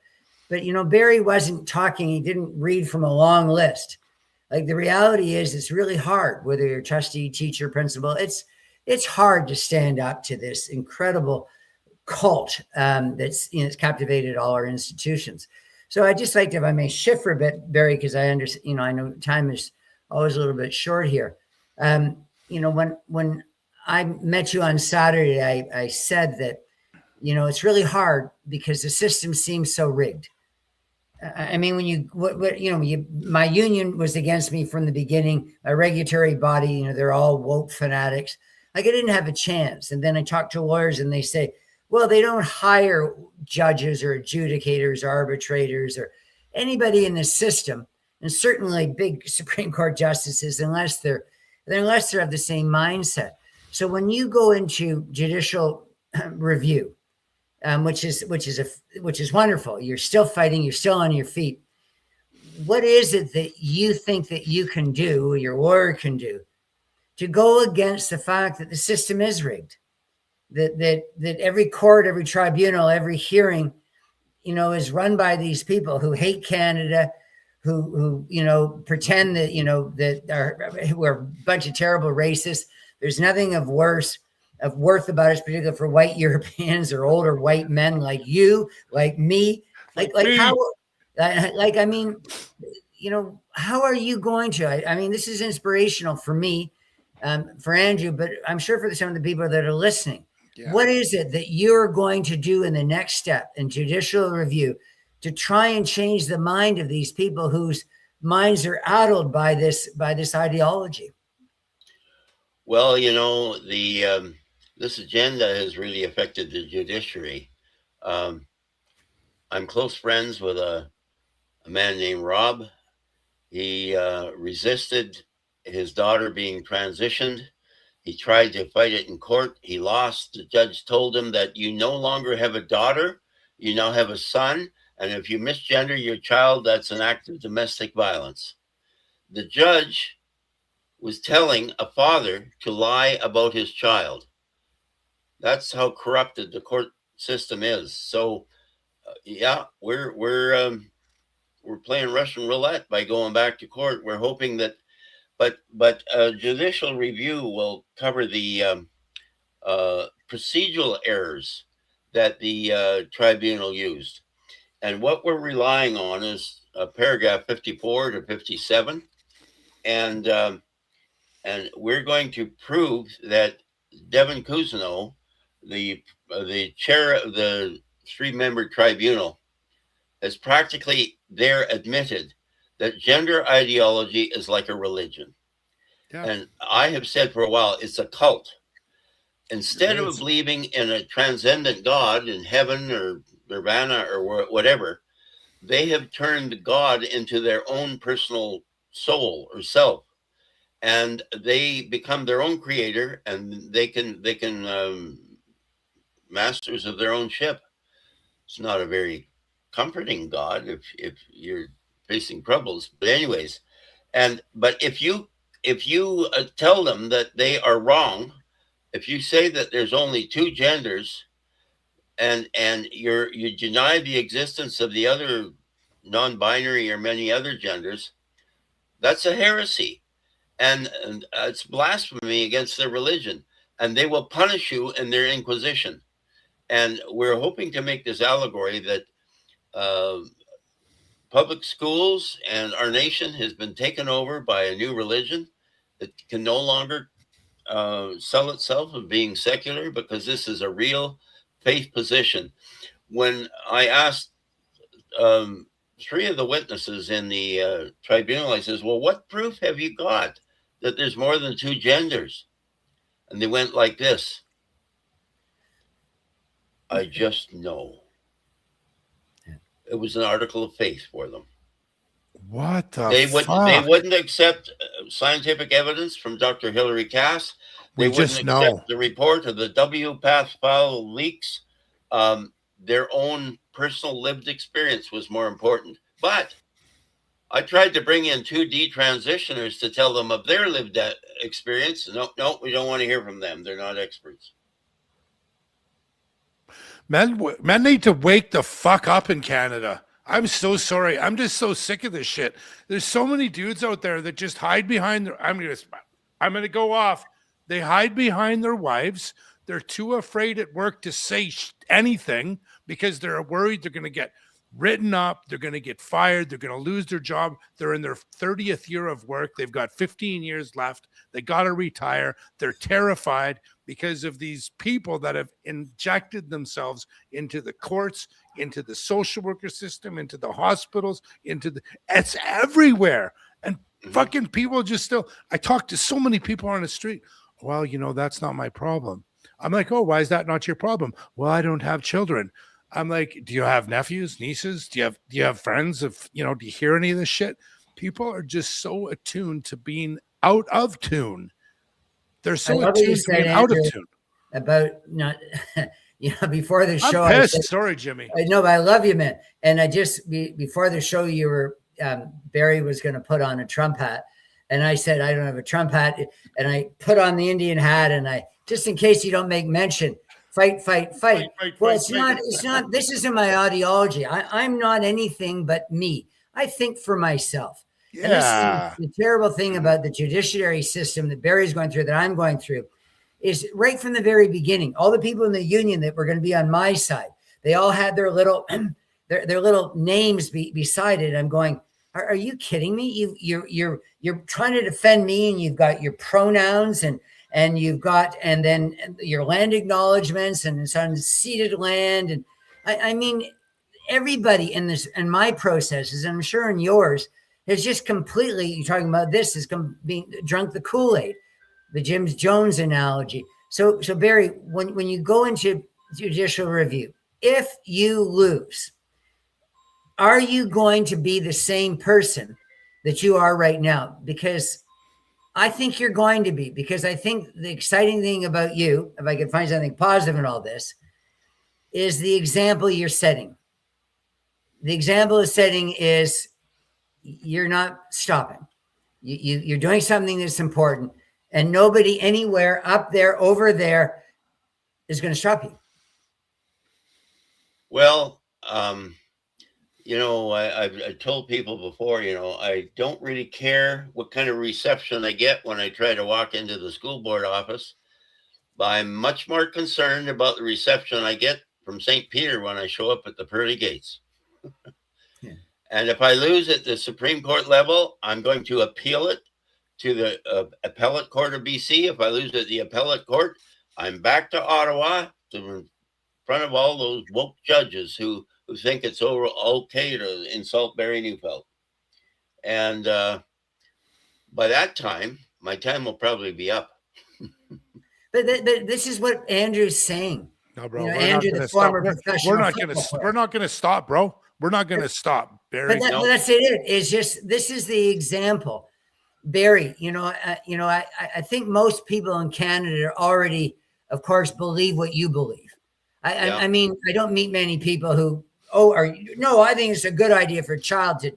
but Barry wasn't talking. He didn't read from a long list. Like, the reality is, it's really hard, whether you're a trustee, teacher, principal. It's hard to stand up to this incredible cult that's it's captivated all our institutions. So I just like to, if I may shift for a bit, Barry, because I understand, I know time is always a little bit short here. When I met you on Saturday, I said that, it's really hard because the system seems so rigged. I mean, my union was against me from the beginning. My regulatory body, they're all woke fanatics. Like, I didn't have a chance. And then I talked to lawyers and they say, well, they don't hire judges or adjudicators or arbitrators or anybody in the system, and certainly big Supreme Court justices, unless they have the same mindset. So when you go into judicial review, which is wonderful, you're still fighting, you're still on your feet. What is it that you think that you can do, or your lawyer can do, to go against the fact that the system is rigged? That every court, every tribunal, every hearing, is run by these people who hate Canada, who pretend that who are a bunch of terrible racists. There's nothing of worth about us, particularly for white Europeans or older white men like you, like me, like how, like, I mean, how are you going to? I mean, this is inspirational for me, for Andrew, but I'm sure for some of the people that are listening. Yeah. What is it that you're going to do in the next step in judicial review to try and change the mind of these people whose minds are addled by this ideology? Well, this agenda has really affected the judiciary. I'm close friends with a man named Rob. He resisted his daughter being transitioned. He tried to fight it in court. He lost. The judge told him that you no longer have a daughter, you now have a son. And if you misgender your child, that's an act of domestic violence. The judge was telling a father to lie about his child. That's how corrupted the court system is. So, we're playing Russian roulette by going back to court. We're hoping that, but judicial review will cover the procedural errors that the tribunal used. And what we're relying on is paragraph 54 to 57. And we're going to prove that Devin Cousineau, the chair of the 3-member tribunal, has practically admitted that gender ideology is like a religion. Yeah. And I have said for a while, it's a cult. Instead of believing in a transcendent God in heaven or nirvana or whatever, they have turned God into their own personal soul or self. And they become their own creator, and they can masters of their own ship. It's not a very comforting God if you're facing troubles. But anyways, but if you tell them that they are wrong, if you say that there's only 2 genders, and you deny the existence of the other non-binary or many other genders, that's a heresy. And it's blasphemy against their religion, and they will punish you in their inquisition. And we're hoping to make this allegory that public schools and our nation has been taken over by a new religion that can no longer sell itself as being secular, because this is a real faith position. When I asked 3 of the witnesses in the tribunal, I says, well, what proof have you got that there's more than 2 genders? And they went like this: I just know. It was an article of faith for them. What the They fuck? wouldn't accept scientific evidence from Dr. Hilary Cass. They wouldn't accept the report of the WPATH file leaks. Their own personal lived experience was more important. But I tried to bring in 2 detransitioners to tell them of their lived experience. No, we don't want to hear from them. They're not experts. Men need to wake the fuck up in Canada. I'm so sorry. I'm just so sick of this shit. There's so many dudes out there that just hide behind their, I'm gonna go off. They hide behind their wives. They're too afraid at work to say anything because they're worried they're gonna get written up. They're gonna get fired. They're gonna lose their job. They're in their 30th year of work. They've got 15 years left. They gotta retire. They're terrified because of these people that have injected themselves into the courts, into the social worker system, into the hospitals, it's everywhere. And fucking people just still, I talk to so many people on the street. Well, that's not my problem. I'm like, oh, why is that not your problem? Well, I don't have children. I'm like, do you have nephews, nieces? Do you have friends? Do you hear any of this shit? People are just so attuned to being out of tune. They're so attuned to being out of tune. About not, before the show. I'm pissed. Sorry, Jimmy. I know, but I love you, man. And I just before the show, you were Barry was going to put on a Trump hat, and I said I don't have a Trump hat, and I put on the Indian hat, and I just in case you don't make mention. Fight. Well, it's not. This isn't my ideology. I'm not anything but me. I think for myself. Yeah. And this is the terrible thing about the judiciary system that Barry's going through, that I'm going through, is right from the very beginning. All the people in the union that were going to be on my side, they all had their little their little names beside it. I'm going, are you kidding me? You're trying to defend me, and you've got your pronouns and you've got and then your land acknowledgements, and it's unceded land, and I mean everybody in my processes, and I'm sure in yours, is just completely, you're talking about this, is being drunk the Kool-Aid, the Jim Jones analogy. So Barry, when you go into judicial review, if you lose, are you going to be the same person that you are right now? Because I think you're going to be, because I think the exciting thing about you, if I could find something positive in all this, is the example you're setting. The example of setting is you're not stopping. You're doing something that's important, and nobody anywhere up there, over there, is going to stop you. Well, I've told people before, I don't really care what kind of reception I get when I try to walk into the school board office, but I'm much more concerned about the reception I get from St. Peter when I show up at the pearly gates. Yeah. And if I lose at the Supreme Court level, I'm going to appeal it to the appellate court of BC. If I lose at the appellate court, I'm back to Ottawa in front of all those woke judges who think it's okay to insult Barry Neufeld. And by that time, my time will probably be up. But this is what Andrew's saying. No, bro. Andrew, the former professional. We're not going to stop, bro. We're not going to stop, Barry. But that's it. It's just, this is the example. Barry, I think most people in Canada already, of course, believe what you believe. I mean, I don't meet many people who, I think it's a good idea for a child to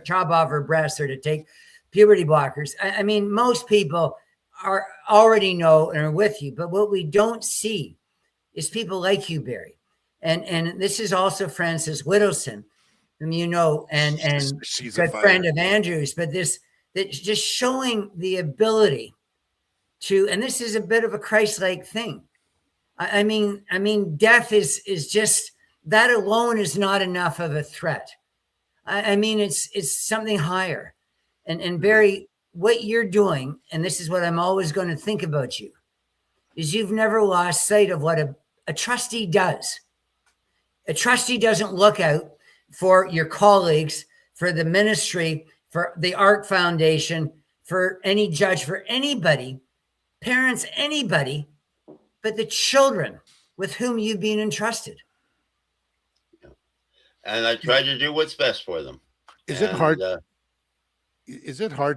chop off her breasts or to take puberty blockers. I mean, most people already know and are with you, but what we don't see is people like you, Barry. And this is also Frances Whittleson, whom you know, and she's a good friend of Andrew's, but that's just showing the ability to, and this is a bit of a Christ-like thing. I mean, death is just, that alone is not enough of a threat. I mean, it's something higher. And Barry, what you're doing, and this is what I'm always going to think about you, is you've never lost sight of what a trustee does. A trustee doesn't look out for your colleagues, for the ministry, for the Art Foundation, for any judge, for anybody, parents, anybody, but the children with whom you've been entrusted. And I try to do what's best for them. Is it hard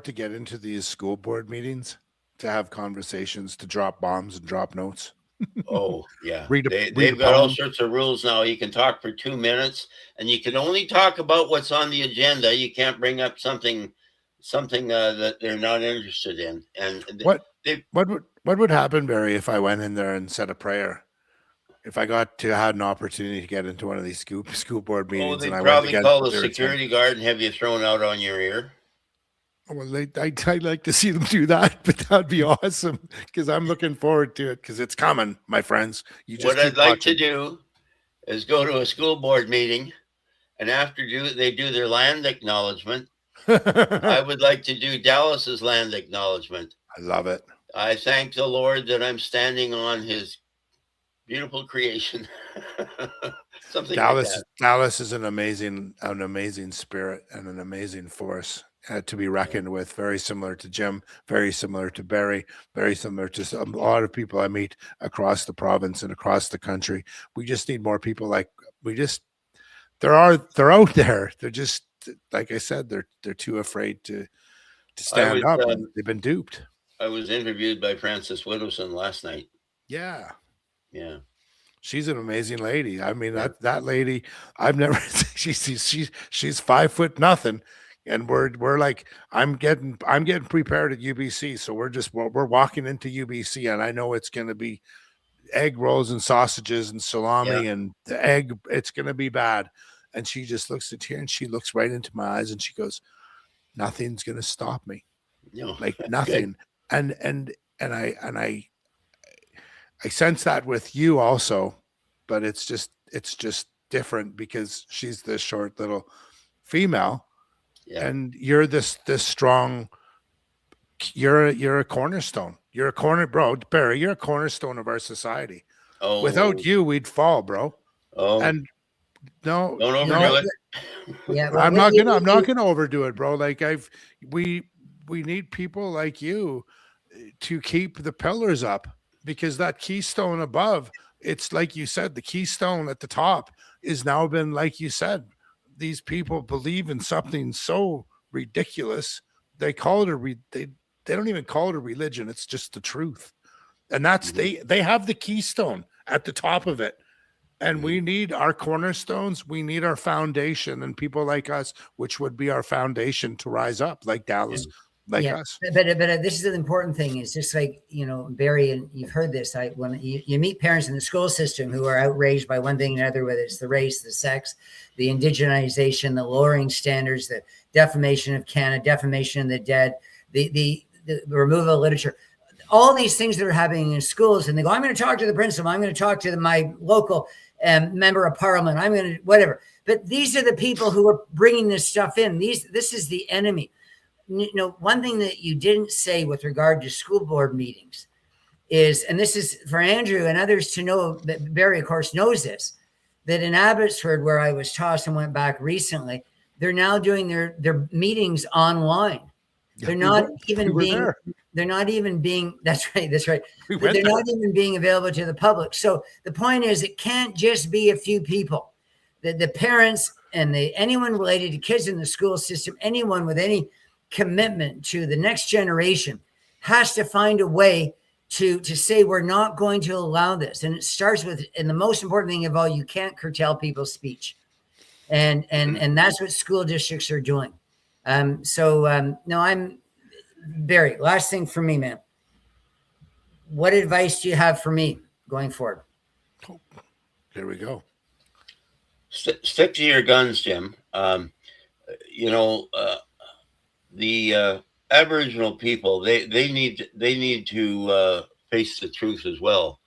to get into these school board meetings, to have conversations, to drop bombs and drop notes? Oh, yeah. Read a They've got all poem. sorts of rules now. You can talk for 2 minutes, and you can only talk about what's on the agenda. You can't bring up something that they're not interested in. And they What would happen, Barry, if I went in there and said a prayer? If I had an opportunity to get into one of these school board meetings and they'd I went probably against call what the they were saying, security guard and have you thrown out on your ear. well, I'd like to see them do that, but that'd be awesome because I'm looking forward to it because it's coming, my friends. You just What keep I'd like watching. to do is go to a school board meeting, and after they do their land acknowledgement, I would like to do Dallas's land acknowledgement. I love it. I thank the Lord that I'm standing on his beautiful creation. Something like that. Dallas is an amazing spirit and an amazing force to be reckoned with. Very similar to Jim, very similar to Barry, very similar to a lot of people I meet across the province and across the country. We just need more people like they're out there. They're just, like I said, they're too afraid to stand up. They've been duped. I was interviewed by Frances Widdowson last night. Yeah. Yeah. She's an amazing lady. I mean, that lady, I've never she's 5 foot nothing. And we're like, I'm getting prepared at UBC. So we're walking into UBC and I know it's gonna be egg rolls and sausages and salami and the egg, it's gonna be bad. And she just looks at here and she looks right into my eyes and she goes, nothing's gonna stop me. No, like nothing. And I sense that with you also, but it's just different because she's this short little female and you're this strong, you're a cornerstone. You're a Barry, you're a cornerstone of our society. Oh, without you, we'd fall, bro. Oh, and no, don't overdo it. Yeah, I'm not gonna overdo it, bro. Like we need people like you to keep the pillars up because that keystone above, it's like you said, the keystone at the top is now been, like you said, these people believe in something so ridiculous. They call it they don't even call it a religion. It's just the truth. And that's they have the keystone at the top of it. And we need our cornerstones. We need our foundation and people like us, which would be our foundation to rise up like Dallas, like us. But this is the important thing. Is just like, Barry, and you've heard this. When you meet parents in the school system who are outraged by one thing or another, whether it's the race, the sex, the indigenization, the lowering standards, the defamation of Canada, defamation of the dead, the removal of literature, all these things that are happening in schools, and they go, I'm going to talk to the principal. I'm going to talk to my local member of parliament. I'm going to whatever. But these are the people who are bringing this stuff in. This is the enemy. One thing that you didn't say with regard to school board meetings is, and this is for Andrew and others to know, that Barry, of course, knows this, that in Abbotsford, where I was tossed and went back recently, they're now doing their meetings online. They're not even being, that's right. They're not even being available to the public. So the point is, it can't just be a few people. The parents and anyone related to kids in the school system, anyone with any commitment to the next generation has to find a way to say, we're not going to allow this. And it starts with, and the most important thing of all, you can't curtail people's speech. And that's what school districts are doing. No, I'm Barry, last thing for me, man. What advice do you have for me going forward? Oh, there we go. Stick to your guns, Jim. The Aboriginal people, they need to face the truth as well,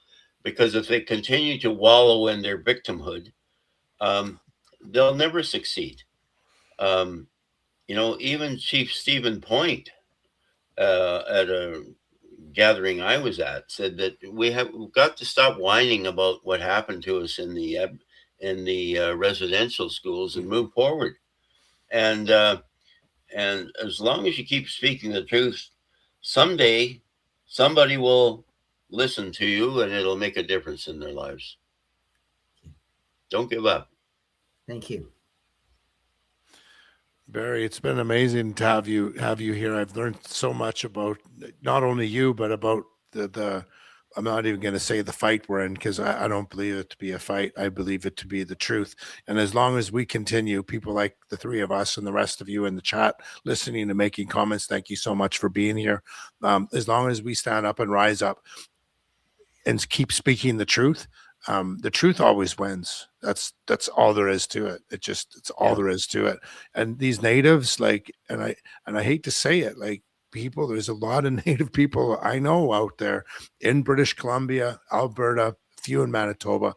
because if they continue to wallow in their victimhood, they'll never succeed. Even Chief Stephen Point at a gathering I was at said that we've got to stop whining about what happened to us in the residential schools and move forward. And as long as you keep speaking the truth, someday somebody will listen to you and it'll make a difference in their lives. Don't give up. Thank you, Barry. It's been amazing to have you here. I've learned so much about not only you, but about the I'm not even going to say the fight we're in, because I don't believe it to be a fight. I believe it to be the truth. And as long as we continue, people like the three of us and the rest of you in the chat listening and making comments, thank you so much for being here. As long as we stand up and rise up and keep speaking the truth always wins. That's all there is to it. It's all there is to it. And these natives, like, and I hate to say it, like, people, there's a lot of native people I know out there in British Columbia, Alberta, a few in Manitoba,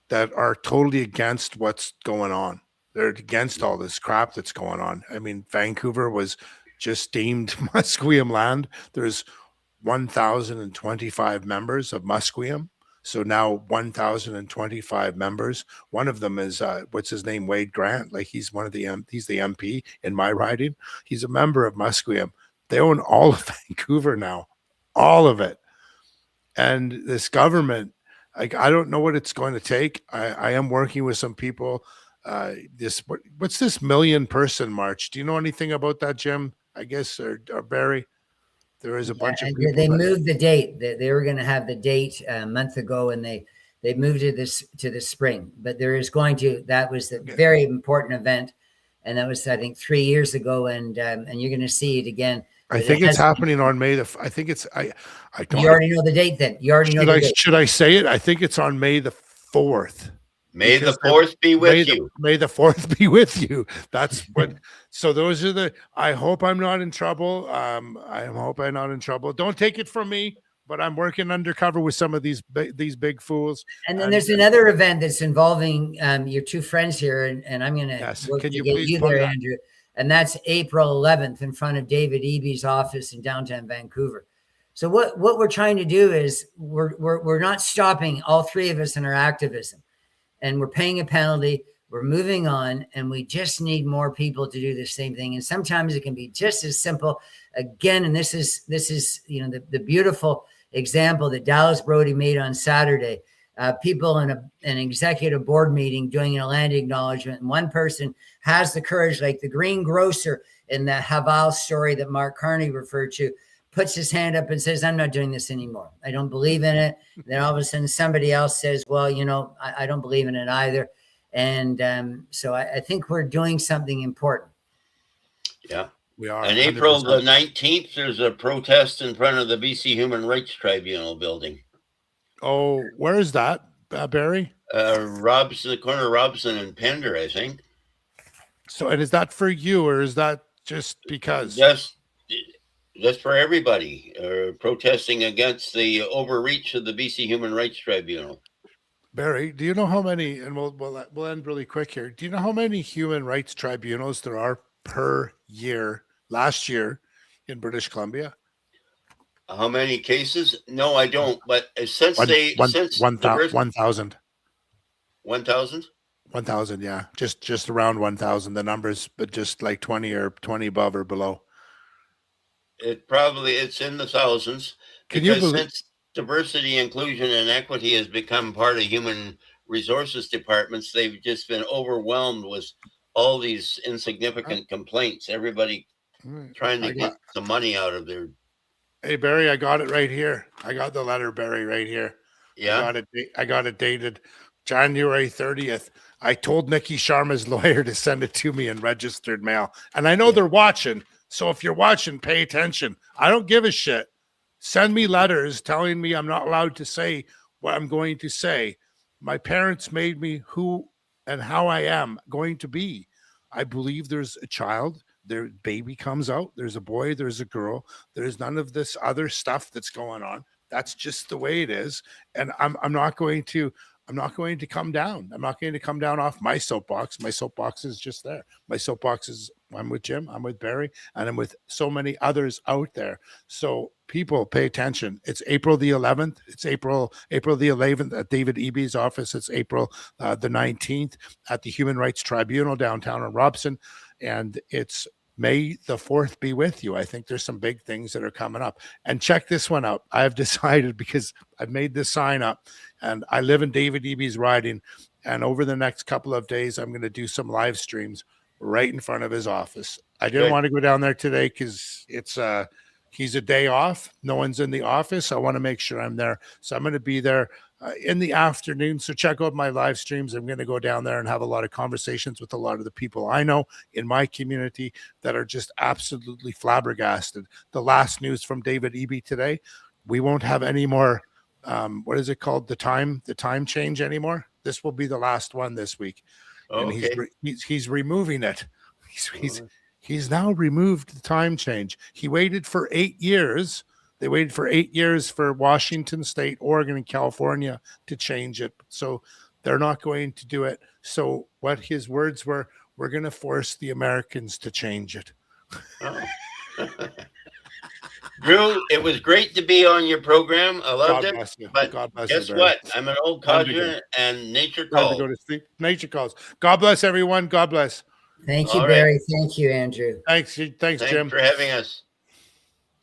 that are totally against what's going on. They're against all this crap that's going on. I mean, Vancouver was just deemed Musqueam land. There's 1,025 members of Musqueam. So now 1,025 members. One of them is what's his name, Wade Grant. Like, he's he's the MP in my riding. He's a member of Musqueam. They own all of Vancouver now, all of it. And this government, like, I don't know what it's going to take. I am working with some people. What's this 1 million person march? Do you know anything about that, Jim? I guess, or Barry? There is a bunch of people. They moved the date. They were going to have the date a month ago, and they moved it to the spring. But there is going to, that was a very important event, and that was, I think, 3 years ago, and you're going to see it again. I think it's happening on May the. I think it's. I don't. You already know the date. Then you already know the date. Should I say it? I think it's on May the 4th. May the 4th be with you. May the 4th be with you. That's what. So those are the. I hope I'm not in trouble. I hope I'm not in trouble. Don't take it from me, but I'm working undercover with some of these big fools. And then there's another event that's involving your two friends here, and I'm going to get you there, Andrew. And that's April 11th in front of David Eby's office in downtown Vancouver. So what we're trying to do is we're not stopping, all three of us, in our activism. And we're paying a penalty, we're moving on, and we just need more people to do the same thing. And sometimes it can be just as simple. Again, and this is the beautiful example that Dallas Brody made on Saturday. People in an executive board meeting doing a land acknowledgement, and one person has the courage, like the green grocer in the Haval story that Mark Carney referred to, puts his hand up and says, I'm not doing this anymore. I don't believe in it. Then all of a sudden somebody else says, well, I don't believe in it either. And so I think we're doing something important. Yeah, we are. And April the 19th, there's a protest in front of the BC Human Rights Tribunal building. Oh, where is that, Barry? Robson, the corner of Robson and Pender, I think. So, and is that for you, or is that just because? That's for everybody, protesting against the overreach of the BC Human Rights Tribunal. Barry, do you know how many, and we'll end really quick here. Do you know how many human rights tribunals there are per year last year in British Columbia? How many cases? No, I don't. But since 1,000. 1,000? 1,000, yeah. Just around 1,000. The numbers, but just like 20 or 20 above or below. It's in the thousands. Can you believe? Since diversity, inclusion, and equity has become part of human resources departments, they've just been overwhelmed with all these insignificant complaints. Everybody trying to get some money out of their. Hey, Barry, I got it right here. I got the letter, Barry, right here. Yeah. I got it dated January 30th. I told Nikki Sharma's lawyer to send it to me in registered mail. And I know they're watching. So if you're watching, pay attention. I don't give a shit. Send me letters telling me I'm not allowed to say what I'm going to say. My parents made me who and how I am going to be. I believe there's a child. Their baby comes out. There's a boy. There's a girl. There's none of this other stuff that's going on. That's just the way it is. And I'm not going to come down. I'm not going to come down off my soapbox. My soapbox is just there. My soapbox is, I'm with Jim, I'm with Barry, and I'm with so many others out there. So people, pay attention. It's April the 11th. It's April the 11th at David Eby's office. It's April the 19th at the Human Rights Tribunal downtown in Robson. And it's May the 4th be with you. I think there's some big things that are coming up. And check this one out. I've decided, because I've made this sign up, and I live in David Eby's riding, and over the next couple of days, I'm going to do some live streams right in front of his office. I didn't want to go down there today because it's He's a day off. No one's in the office. I want to make sure I'm there. So I'm going to be there in the afternoon. So check out my live streams. I'm going to go down there and have a lot of conversations with a lot of the people I know in my community that are just absolutely flabbergasted. The last news from David Eby today, we won't have any more, what is it called? The time change anymore. This will be the last one this week. And he's removing it. He's now removed the time change. He waited for 8 years. They waited for 8 years for Washington State, Oregon, and California to change it. So they're not going to do it. So what his words were, we're going to force the Americans to change it. Oh. Drew, it was great to be on your program. I loved it. But God bless guess you, what? I'm an old codger and nature calls. Time to go to sleep. Nature calls. God bless everyone. God bless. Thank you, Barry. Thank you, Andrew. Thanks, Jim. Thanks for having us.